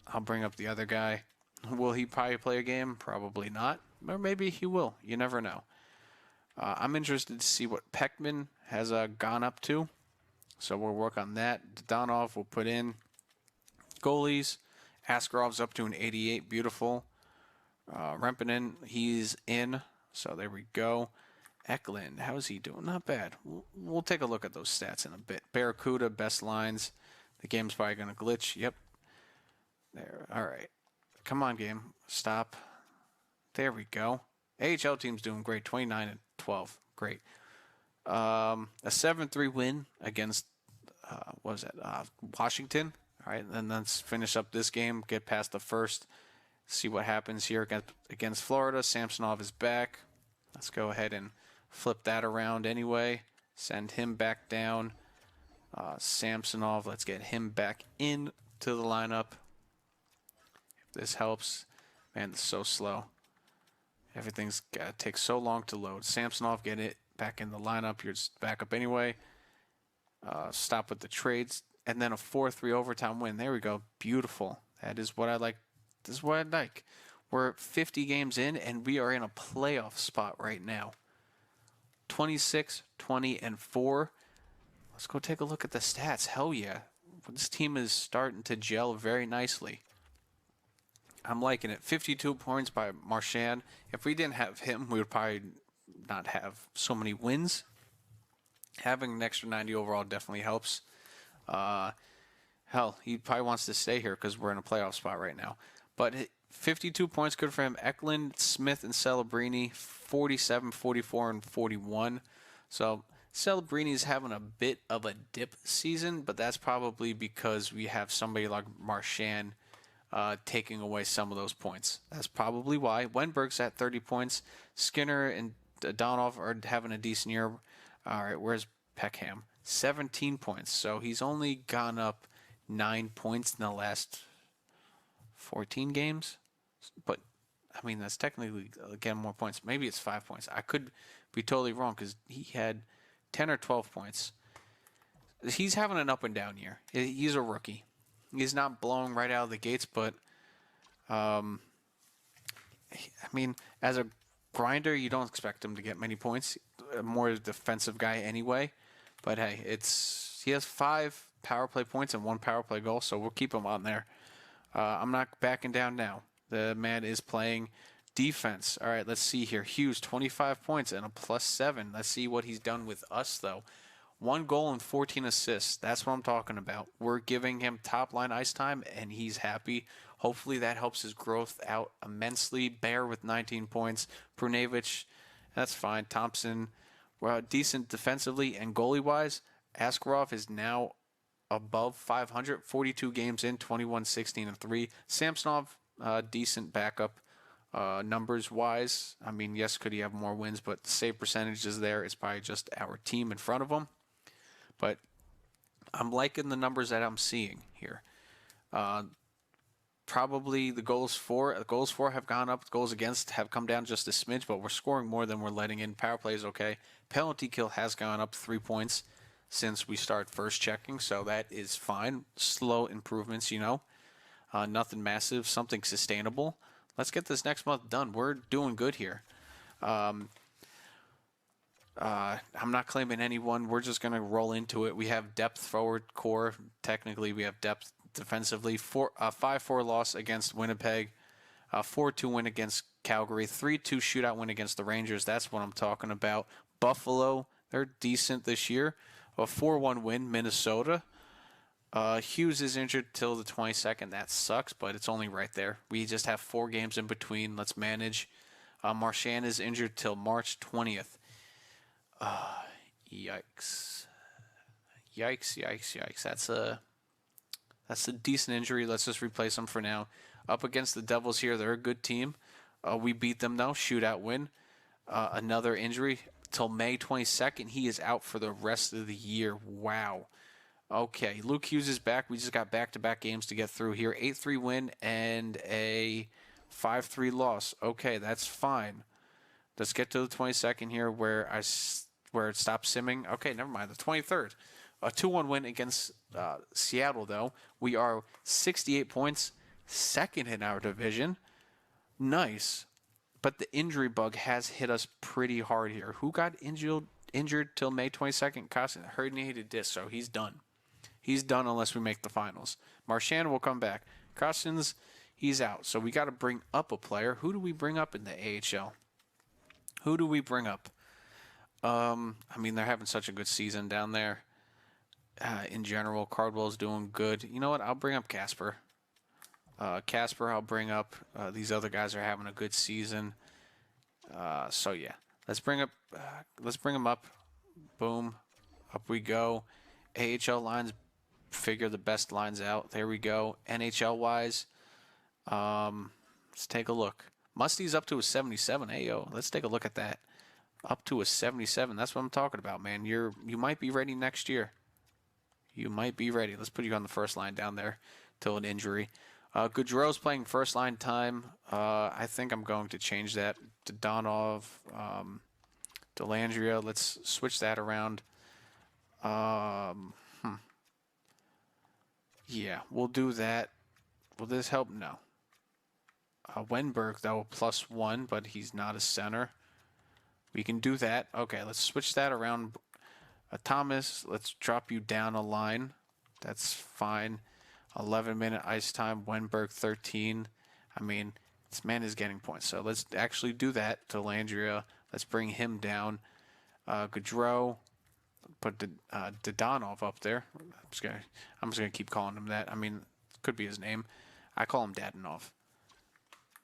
[SPEAKER 1] I'll bring up the other guy. Will he probably play a game? Probably not. Or maybe he will. You never know. I'm interested to see what Peckman has gone up to. So we'll work on that. Dodonov will put in. Goalies. Askarov's up to an 88. Beautiful. Rempinen, he's in. So there we go. Eklund, how is he doing? Not bad. We'll take a look at those stats in a bit. Barracuda, best lines. The game's probably going to glitch. Yep. There. All right. Come on, game. Stop. There we go. AHL team's doing great. 29-12. Great. A 7-3 win against, what was that? Washington. All right. And then let's finish up this game. Get past the first. See what happens here against Florida. Samsonov is back. Let's go ahead and flip that around anyway. Send him back down. Samsonov, let's get him back into the lineup. If this helps. Man, it's so slow. Everything's got to take so long to load. Samsonov, get it back in the lineup. You're just back up anyway. Stop with the trades. And then a 4-3 overtime win. There we go. Beautiful. That is what I like. This is what I like. We're 50 games in, and we are in a playoff spot right now. 26, 20, and 4. Let's go take a look at the stats. Hell yeah. This team is starting to gel very nicely. I'm liking it. 52 points by Marchand. If we didn't have him, we would probably not have so many wins. Having an extra 90 overall definitely helps. Hell, he probably wants to stay here because we're in a playoff spot right now. But 52 points, good for him. Eklund, Smith, and Celebrini, 47, 44, and 41. So Celebrini's having a bit of a dip season, but that's probably because we have somebody like Marchand taking away some of those points. That's probably why. Wenberg's at 30 points. Skinner and Donov are having a decent year. All right, where's Peckham? 17 points. So he's only gone up 9 points in the last 14 games. But, I mean, that's technically, again, more points. Maybe it's 5 points. I could be totally wrong because he had 10 or 12 points. He's having an up and down year. He's a rookie. He's not blowing right out of the gates, but, I mean, as a grinder, you don't expect him to get many points. A more defensive guy anyway. But hey, he has 5 power play points and 1 power play goal, so we'll keep him on there. I'm not backing down now. The man is playing defense. All right, let's see here. Hughes, 25 points and a +7. Let's see what he's done with us, though. 1 goal and 14 assists. That's what I'm talking about. We're giving him top-line ice time, and he's happy. Hopefully that helps his growth out immensely. Bear with 19 points. Prunevich, that's fine. Thompson, well, decent defensively and goalie-wise. Askarov is now above 500, 42 games in, 21, 16, and 3. Samsonov, decent backup numbers-wise. I mean, yes, could he have more wins, but the save percentage is there. It's probably just our team in front of him. But I'm liking the numbers that I'm seeing here. Probably the goals for have gone up. Goals against have come down just a smidge, but we're scoring more than we're letting in. Power play is okay. Penalty kill has gone up 3 points since we start first checking, so that is fine. Slow improvements, nothing massive, something sustainable. Let's get this next month done. We're doing good here. I'm not claiming anyone. We're just going to roll into it. We have depth forward core. Technically, we have depth defensively. 5-4 loss against Winnipeg. 4-2 win against Calgary. 3-2 shootout win against the Rangers. That's what I'm talking about. Buffalo, they're decent this year. A 4-1 win, Minnesota. Hughes is injured till the 22nd. That sucks, but it's only right there. We just have 4 games in between. Let's manage. Marchand is injured till March 20th. Yikes. That's a decent injury. Let's just replace him for now. Up against the Devils here. They're a good team. We beat them, though. Shootout win. Another injury till May 22nd. He is out for the rest of the year. Wow. Okay, Luke Hughes is back. We just got back-to-back games to get through here. 8-3 win and a 5-3 loss. Okay, that's fine. Let's get to the 22nd here where it stops simming. Okay, never mind. The 23rd. A 2-1 win against Seattle, though. We are 68 points, second in our division. Nice. But the injury bug has hit us pretty hard here. Who got injured till May 22nd? Costin, herniated disc, so he's done. He's done unless we make the finals. Marchand will come back. Costin's, he's out. So we got to bring up a player. Who do we bring up in the AHL? Who do we bring up? I mean, they're having such a good season down there. In general, Cardwell's doing good. You know what? I'll bring up Casper. I'll bring up. These other guys are having a good season. So yeah, let's bring them up. Boom, up we go. AHL lines, figure the best lines out. There we go. NHL wise, let's take a look. Musty's up to a 77. Hey yo, let's take a look at that. Up to a 77. That's what I'm talking about, man. You might be ready next year. You might be ready. Let's put you on the first line down there till an injury. Gaudreau's playing first line time. I think I'm going to change that to Donov, Dellandrea. Let's switch that around. Yeah, we'll do that. Will this help? No. Wenberg, though, +1, but he's not a center. We can do that. Okay, let's switch that around. Thomas, let's drop you down a line. That's fine. 11-minute ice time. Wenberg, 13. I mean, this man is getting points. So let's actually do that to Landria. Let's bring him down. Gaudreau, put Dodonov up there. I'm just gonna keep calling him that. I mean, it could be his name. I call him Dadonov.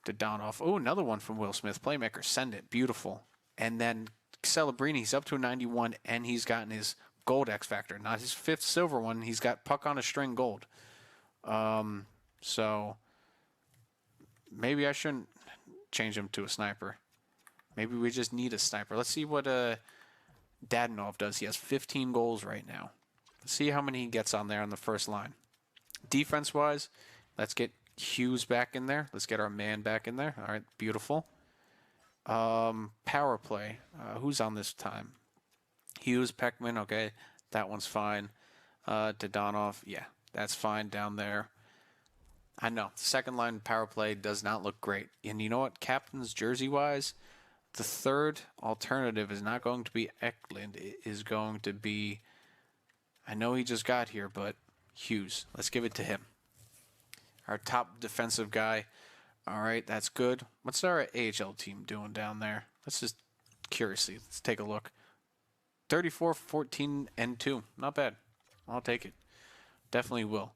[SPEAKER 1] Dodonov. Oh, another one from Will Smith. Playmaker, send it. Beautiful. And then Celebrini's up to a 91, and he's gotten his gold X Factor. Not his 5th silver one. He's got puck on a string gold. So maybe I shouldn't change him to a sniper. Maybe we just need a sniper. Let's see what Dadonov does. He has 15 goals right now. Let's see how many he gets on there on the first line. Defense-wise, let's get Hughes back in there. Let's get our man back in there. All right, beautiful. Power play. Who's on this time? Hughes, Peckman, okay. That one's fine. Dadonov, yeah, that's fine down there. I know. The second line power play does not look great. And you know what? Captain's jersey-wise, the third alternative is not going to be Eklund. It is going to be, I know he just got here, but Hughes. Let's give it to him. Our top defensive guy. All right, that's good. What's our AHL team doing down there? Let's just curiously, let's take a look. 34, 14, and 2. Not bad. I'll take it. Definitely will.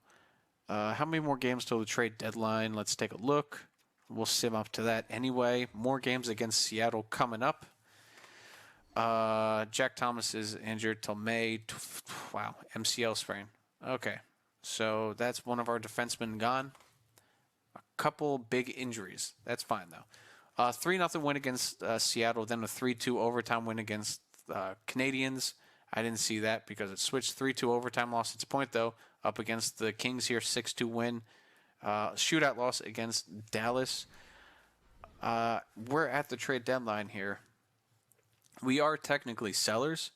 [SPEAKER 1] How many more games till the trade deadline? Let's take a look. We'll sim up to that anyway. More games against Seattle coming up. Jack Thomas is injured till May. Wow, MCL sprain. Okay, so that's one of our defensemen gone. A couple big injuries. That's fine, though. 3-0 win against Seattle, then a 3-2 overtime win against Canadians. I didn't see that because it switched 3-2 overtime, lost its point, though. Up against the Kings here, 6-2 win. Shootout loss against Dallas. We're at the trade deadline here. We are technically sellers,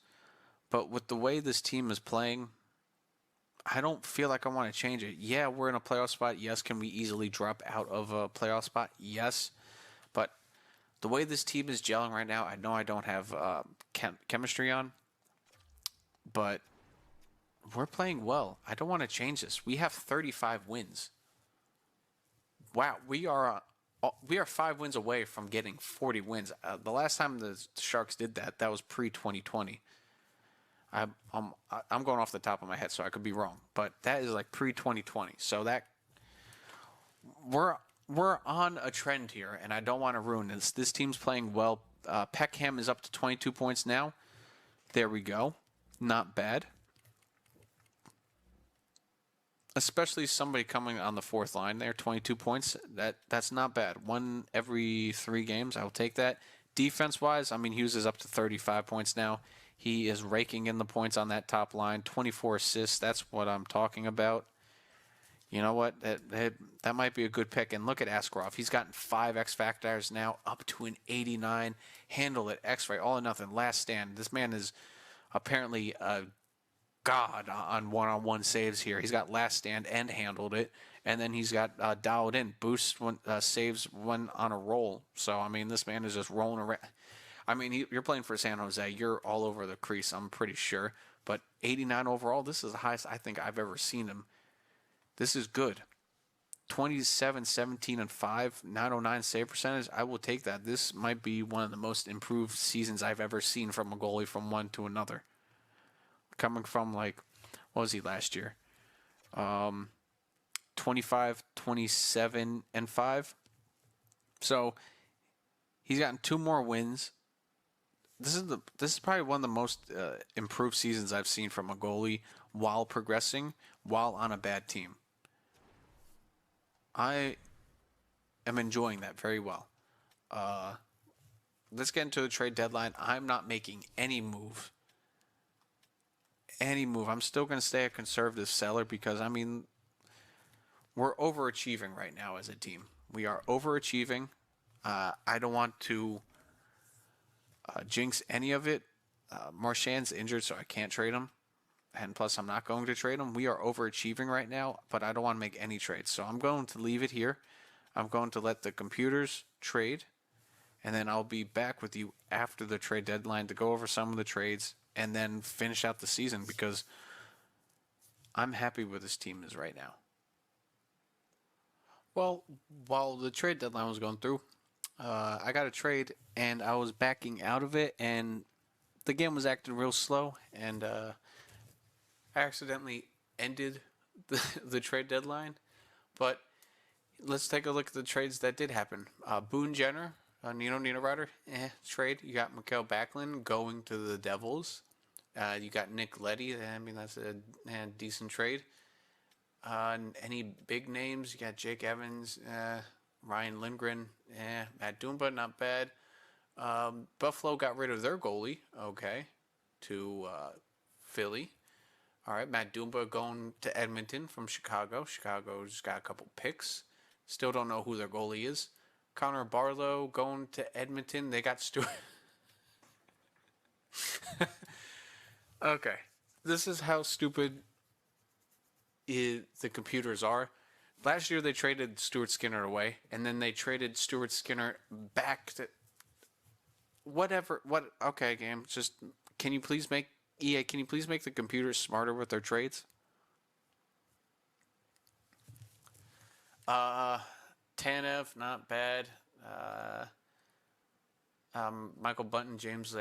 [SPEAKER 1] but with the way this team is playing, I don't feel like I want to change it. Yeah, we're in a playoff spot. Yes, can we easily drop out of a playoff spot? Yes, but the way this team is gelling right now, I know I don't have chemistry on, but we're playing well. I don't want to change this. We have 35 wins. Wow, we are 5 wins away from getting 40 wins. The last time the Sharks did that, that was pre-2020. I'm going off the top of my head, so I could be wrong, but that is like pre-2020. So that we're on a trend here, and I don't want to ruin this. This team's playing well. Peckham is up to 22 points now. There we go. Not bad. Especially somebody coming on the fourth line there, 22 points. That's not bad. 1 every 3 games, I'll take that. Defense-wise, I mean, Hughes is up to 35 points now. He is raking in the points on that top line. 24 assists, that's what I'm talking about. You know what? That might be a good pick. And look at Askarov. He's gotten 5 X Factors now, up to an 89. Handle it, X-ray, all or nothing, last stand. This man is apparently a god on one-on-one saves here. He's got last stand and handled it, and then he's got dialed in boost when saves when on a roll. So I mean, this man is just rolling around. I mean, you're playing for San Jose. You're all over the crease, I'm pretty sure. But 89 overall, this is the highest I think I've ever seen him. This is good. 27, 17, and 5, 909 save percentage. I will take that. This might be one of the most improved seasons I've ever seen from a goalie from one to another. Coming from, like, what was he last year? 25, 27, and 5. So he's gotten 2 more wins. This is probably one of the most improved seasons I've seen from a goalie while progressing, while on a bad team. I am enjoying that very well. Let's get into the trade deadline. I'm not making any move. I'm still going to stay a conservative seller because, I mean, we're overachieving right now as a team. We are overachieving. I don't want to jinx any of it. Marchand's injured, so I can't trade him. And plus, I'm not going to trade him. We are overachieving right now, but I don't want to make any trades. So I'm going to leave it here. I'm going to let the computers trade, and then I'll be back with you after the trade deadline to go over some of the trades and then finish out the season because I'm happy where this team is right now. Well, while the trade deadline was going through, I got a trade, and I was backing out of it, and the game was acting real slow, and I accidentally ended the trade deadline. But let's take a look at the trades that did happen. Boone Jenner, Nino Niederreiter, trade. You got Mikael Backlund going to the Devils. You got Nick Leddy. I mean, that's a decent trade. Any big names? You got Jake Evans, Ryan Lindgren, Matt Dumba, not bad. Buffalo got rid of their goalie. Okay. to Philly. All right, Matt Dumba going to Edmonton from Chicago. Chicago's got a couple picks. Still don't know who their goalie is. Connor Barlow going to Edmonton. They got Stuart. Okay, this is how stupid the computers are. Last year they traded Stuart Skinner away, and then they traded Stuart Skinner back to whatever. What? Okay, game. Just can you please make EA? Can you please make the computers smarter with their trades? Tanev, not bad. Michael Bunton, James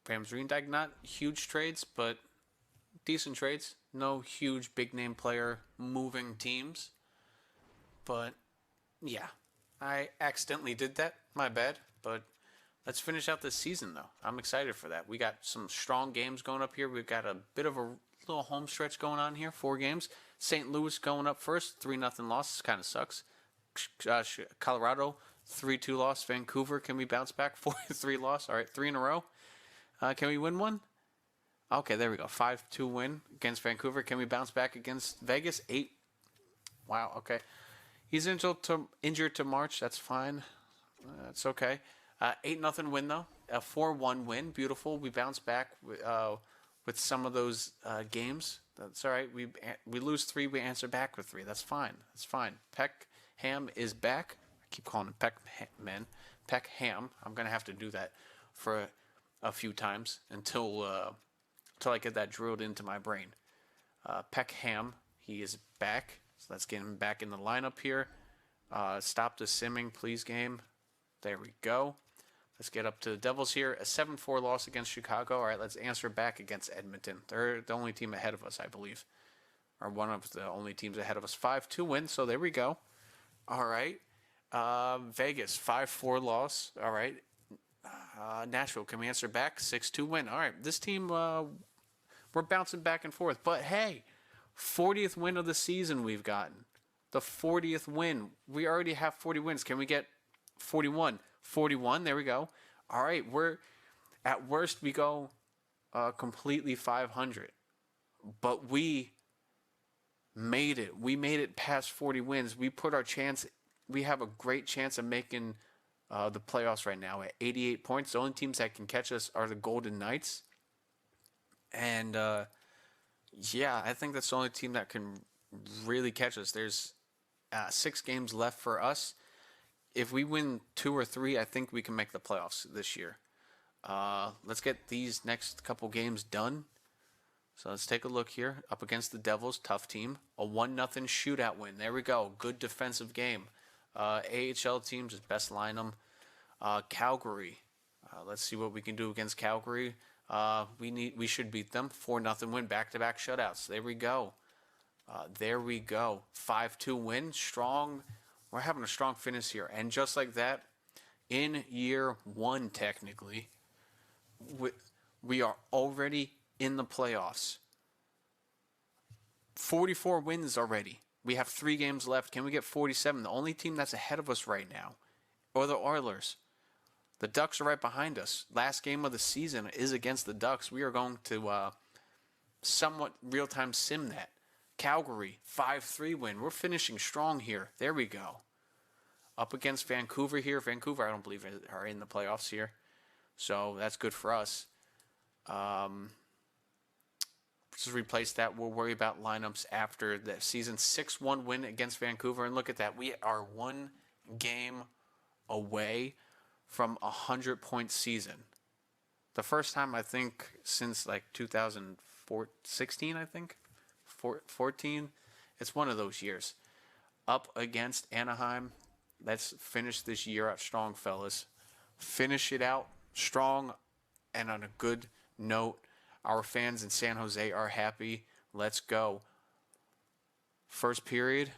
[SPEAKER 1] Ramsreendag, not huge trades, but decent trades. No huge big name player moving teams. But yeah, I accidentally did that. My bad. But let's finish out this season, though. I'm excited for that. We got some strong games going up here. We've got a bit of a little home stretch going on here. 4 games. St. Louis going up first. 3-0 loss. Kind of sucks. Colorado, 3-2 loss. Vancouver, can we bounce back? 4-3 loss. All right, 3 in a row. Can we win one? Okay, there we go. 5-2 win against Vancouver. Can we bounce back against Vegas? 8. Wow, okay. He's injured to March. That's fine. That's okay. 8-0 win, though. A 4-1 win. Beautiful. We bounce back with some of those games. That's all right. We lose 3. We answer back with 3. That's fine. That's fine. Peckham is back. I keep calling him Peckham. I'm going to have to do that for a few times until I get that drilled into my brain. Peckham, he is back. So let's get him back in the lineup here. Stop the simming, please, game. There we go. Let's get up to the Devils here. A 7-4 loss against Chicago. All right, let's answer back against Edmonton. They're the only team ahead of us, I believe. Or one of the only teams ahead of us. 5-2 win, so there we go. All right. Vegas, 5-4 loss. All right. Nashville, can we answer back? 6-2 win. All right, this team, we're bouncing back and forth. But, hey, 40th win of the season we've gotten. The 40th win. We already have 40 wins. Can we get 41? 41, there we go. All right, we're at worst we go completely 500. But we made it. We made it past 40 wins. We put our chance. We have a great chance of making the playoffs right now at 88 points. The only teams that can catch us are the Golden Knights. And yeah, I think that's the only team that can really catch us. There's 6 games left for us. If we win 2 or 3, I think we can make the playoffs this year. Let's get these next couple games done. So let's take a look here. Up against the Devils, tough team. A 1-0 shootout win. There we go. Good defensive game. AHL team, just best line them. Calgary. Let's see what we can do against Calgary. We should beat them. 4-0 win. Back-to-back shutouts. There we go. 5-2 win. Strong. We're having a strong finish here. And just like that, in year 1, technically, we are already in the playoffs. 44 wins already. We have 3 games left. Can we get 47? The only team that's ahead of us right now are the Oilers. The Ducks are right behind us. Last game of the season is against the Ducks. We are going to somewhat real-time sim that. Calgary, 5-3 win. We're finishing strong here. There we go. Up against Vancouver here. Vancouver, I don't believe, are in the playoffs here. So that's good for us. Just replace that. We'll worry about lineups after the season. 6-1 win against Vancouver. And look at that. We are 1 game away from a 100-point season. The first time, I think, since like 2016, I think. 14. It's one of those years. Up against Anaheim. Let's finish this year out strong, fellas. Finish it out strong and on a good note. Our fans in San Jose are happy. Let's go. First period.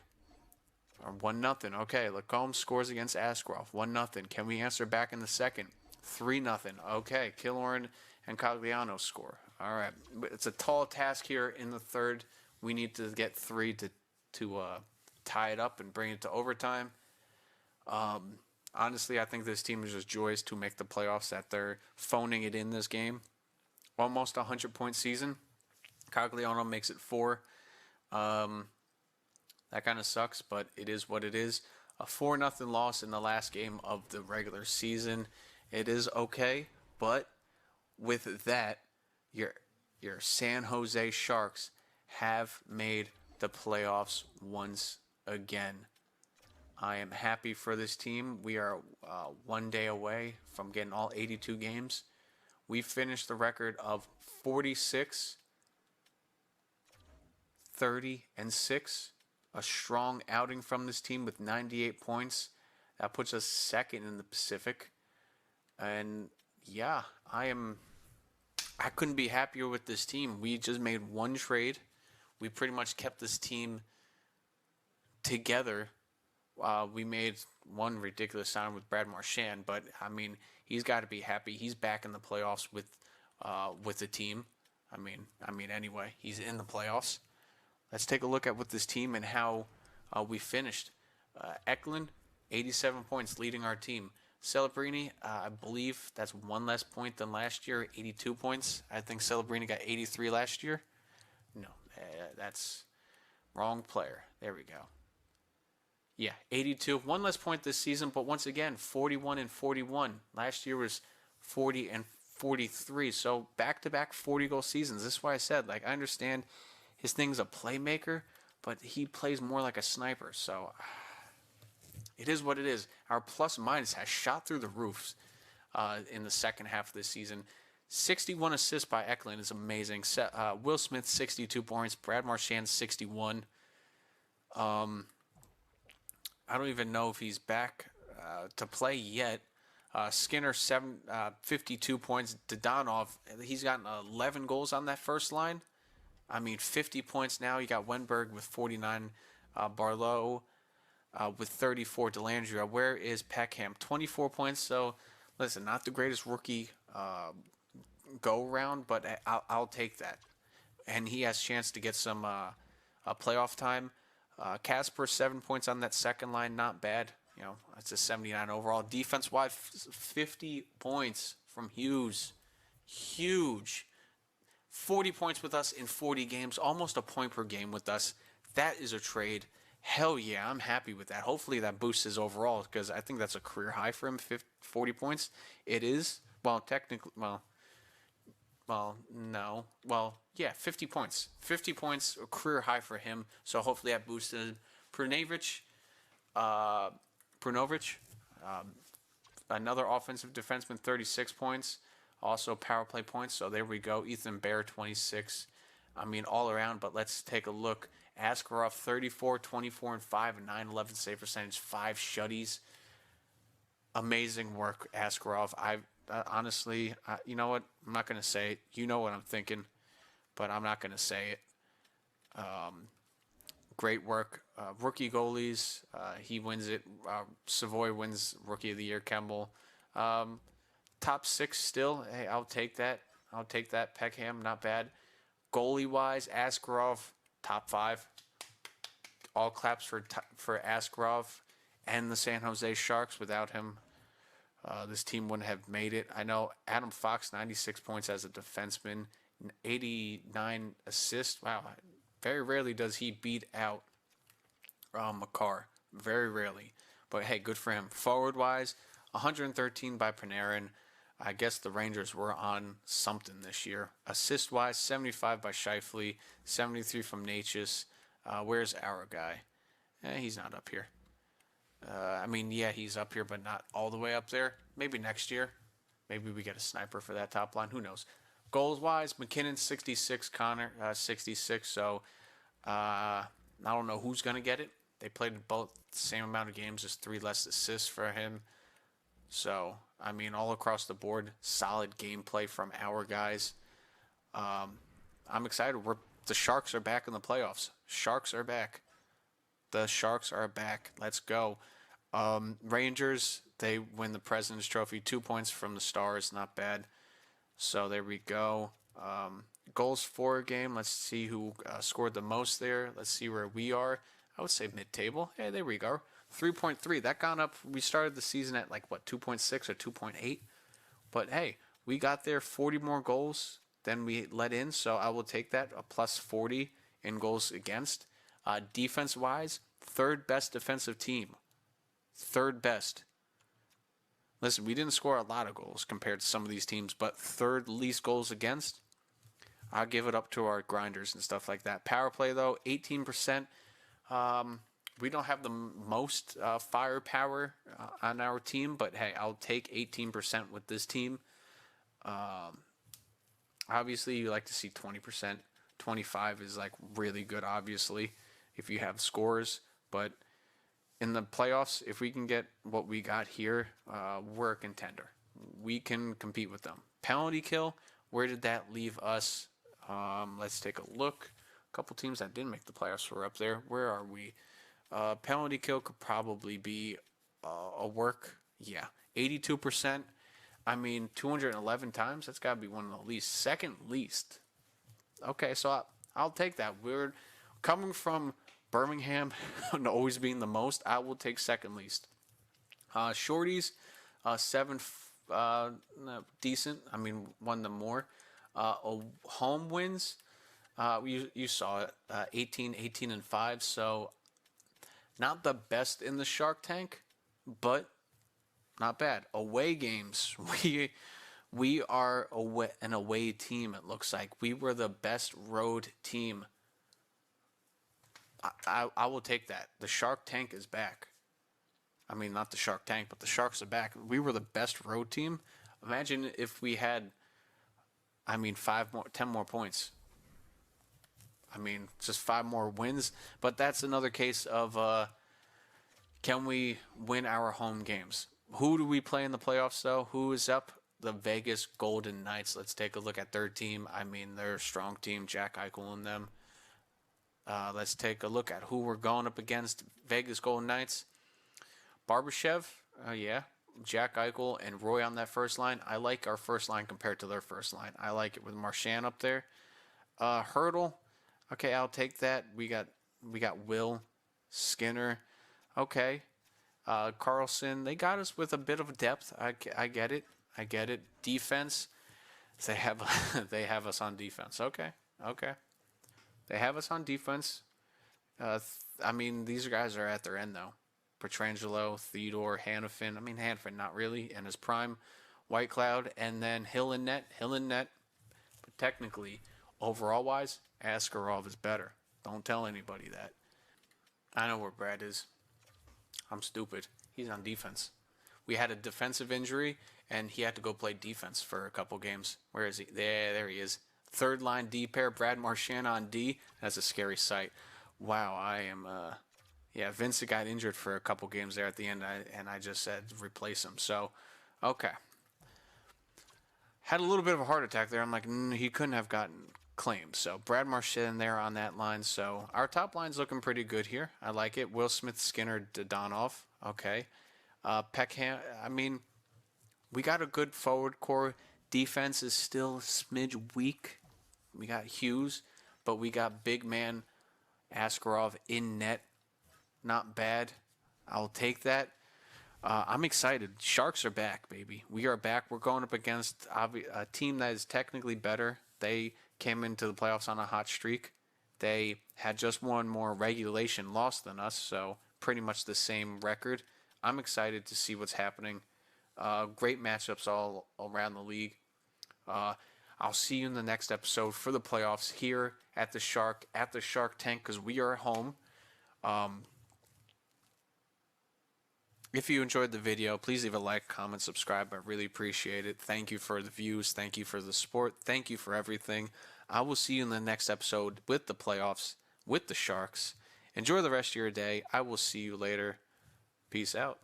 [SPEAKER 1] 1-0. Okay, Lacombe scores against Askarov. 1-0. Can we answer back in the second? 3-0. Okay, Killorn and Cogliano score. All right. It's a tall task here in the third. We need to get 3 to tie it up and bring it to overtime. Honestly, I think this team is just joyous to make the playoffs, that they're phoning it in this game. almost a 100-point season. Cogliano makes it 4. That kind of sucks, but it is what it is. A 4-0 loss in the last game of the regular season. It is okay, but with that, your San Jose Sharks have made the playoffs once again. I am happy for this team. We are 1 day away from getting all 82 games. We finished the record of 46, 30, and 6. A strong outing from this team with 98 points. That puts us second in the Pacific. And yeah, I couldn't be happier with this team. We just made one trade. We pretty much kept this team together. We made one ridiculous sign with Brad Marchand, but I mean, he's got to be happy. He's back in the playoffs with the team. I mean, anyway, he's in the playoffs. Let's take a look at what this team and how we finished. Eklund, 87 points, leading our team. Celebrini, I believe that's one less point than last year, 82 points. I think Celebrini got 83 last year. No, that's wrong player. There we go. Yeah, 82. One less point this season, but once again, 41 and 41. Last year was 40 and 43. So back-to-back 40-goal seasons. This is why I said, I understand his thing's a playmaker, but he plays more like a sniper. So it is what it is. Our plus-minus has shot through the roofs in the second half of this season. 61 assists by Eklund is amazing. Will Smith, 62 points. Brad Marchand, 61. I don't even know if he's back to play yet. Skinner, 52 points. Dodonov, he's gotten 11 goals on that first line. 50 points now. You got Wenberg with 49. Barlow with 34. Dellandrea. Where is Peckham? 24 points. So, listen, not the greatest rookie go-around, but I'll take that. And he has a chance to get some playoff time. Casper, 7 points on that second line. Not bad. It's a 79 overall. Defense-wide, 50 points from Hughes. Huge. 40 points with us in 40 games. Almost a point per game with us. That is a trade. Hell yeah, I'm happy with that. Hopefully that boosts his overall because I think that's a career high for him, 40 points. It is. Well, technically, no. Well, yeah, 50 points. 50 points, a career high for him. So hopefully that boosted Prunovich, another offensive defenseman, 36 points. Also power play points. So there we go. Ethan Bear, 26. All around. But let's take a look. Askarov, 34, 24, and 5, and 9-11 save percentage, 5 shutties. Amazing work, Askarov. Honestly, you know what? I'm not going to say it. You know what I'm thinking, but I'm not going to say it. Great work. Rookie goalies, he wins it. Savoy wins Rookie of the Year, Kemble. Top 6 still. Hey, I'll take that. Peckham, not bad. Goalie-wise, Askarov, top 5. All claps for Askarov and the San Jose Sharks. Without him, this team wouldn't have made it. I know Adam Fox, 96 points as a defenseman, 89 assists. Wow, very rarely does he beat out Makar. Very rarely. But hey, good for him. Forward-wise, 113 by Panarin. I guess the Rangers were on something this year. Assist-wise, 75 by Scheifele, 73 from Natchez. Where's our guy? He's not up here. Yeah, he's up here, but not all the way up there. Maybe next year. Maybe we get a sniper for that top line. Who knows? Goals-wise, McKinnon, 66, Connor, 66. So I don't know who's going to get it. They played both the same amount of games, just 3 less assists for him. So, all across the board, solid gameplay from our guys. I'm excited. The Sharks are back in the playoffs. Sharks are back. The Sharks are back. Let's go. Rangers, they win the President's Trophy. 2 points from the Stars. Not bad. So, there we go. Goals for a game. Let's see who scored the most there. Let's see where we are. I would say mid-table. Hey, there we go. 3.3. That gone up. We started the season at 2.6 or 2.8. But hey, we got there. 40 more goals. than we let in, so I will take that, a plus 40 in goals against. Defense-wise, third best defensive team. Third best. Listen, we didn't score a lot of goals compared to some of these teams, but third least goals against. I'll give it up to our grinders and stuff like that. Power play, though, 18%. We don't have the most firepower on our team, but hey, I'll take 18% with this team. Obviously, you like to see 20%. 25 is like really good, obviously, if you have scores. But in the playoffs, if we can get what we got here, we're a contender. We can compete with them. Penalty kill, where did that leave us? Let's take a look. A couple teams that didn't make the playoffs were up there. Where are we? Penalty kill could probably be a work. Yeah, 82%. I mean, 211 times. That's got to be one of the least. Second least. Okay, so I'll take that. We're coming from Birmingham and always being the most. I will take second least. Shorties, 7, decent. I mean, one of the more. Home wins, you saw it, 18 and 5. So not the best in the Shark Tank, but not bad. Away games, we are an away team. It looks like we were the best road team. I will take that. The Shark Tank is back. I mean, not the Shark Tank, but the Sharks are back. We were the best road team. Imagine if we had, 10 more points. I mean, just 5 more wins. But that's another case of can we win our home games? Who do we play in the playoffs, though? Who is up? The Vegas Golden Knights. Let's take a look at their team. I mean, they're a strong team. Jack Eichel and them. Let's take a look at who we're going up against. Vegas Golden Knights. Barbashev. Yeah. Jack Eichel and Roy on that first line. I like our first line compared to their first line. I like it with Marchand up there. Hurdle. Okay, I'll take that. We got Will, Skinner. Okay. Carlson. They got us with a bit of depth. I get it. I get it. Defense. They have us on defense. Okay. They have us on defense. These guys are at their end though. Petrangelo, Theodore, Hannafin. Hannafin not really in his prime. Whitecloud, and then Hill and net. But technically, overall wise, Askarov is better. Don't tell anybody that. I know where Brad is. I'm stupid. He's on defense. We had a defensive injury, and he had to go play defense for a couple games. Where is he? There he is. Third line D pair, Brad Marchand on D. That's a scary sight. Wow, I am... Vincent got injured for a couple games there at the end, and I just said replace him. So, okay. Had a little bit of a heart attack there. I'm like, he couldn't have gotten claimed. So, Brad Marchand there on that line. So, our top line's looking pretty good here. I like it. Will Smith, Skinner, Dodonov. Okay. Peckham, we got a good forward core. Defense is still a smidge weak. We got Hughes, but we got big man Askarov in net. Not bad. I'll take that. I'm excited. Sharks are back, baby. We are back. We're going up against a team that is technically better. They came into the playoffs on a hot streak. They had just one more regulation loss than us, so pretty much the same record. I'm excited to see what's happening. Great matchups all around the league. I'll see you in the next episode for the playoffs here at the Shark Tank, because we are at home. If you enjoyed the video, please leave a like, comment, subscribe. I really appreciate it. Thank you for the views. Thank you for the support. Thank you for everything. I will see you in the next episode with the playoffs, with the Sharks. Enjoy the rest of your day. I will see you later. Peace out.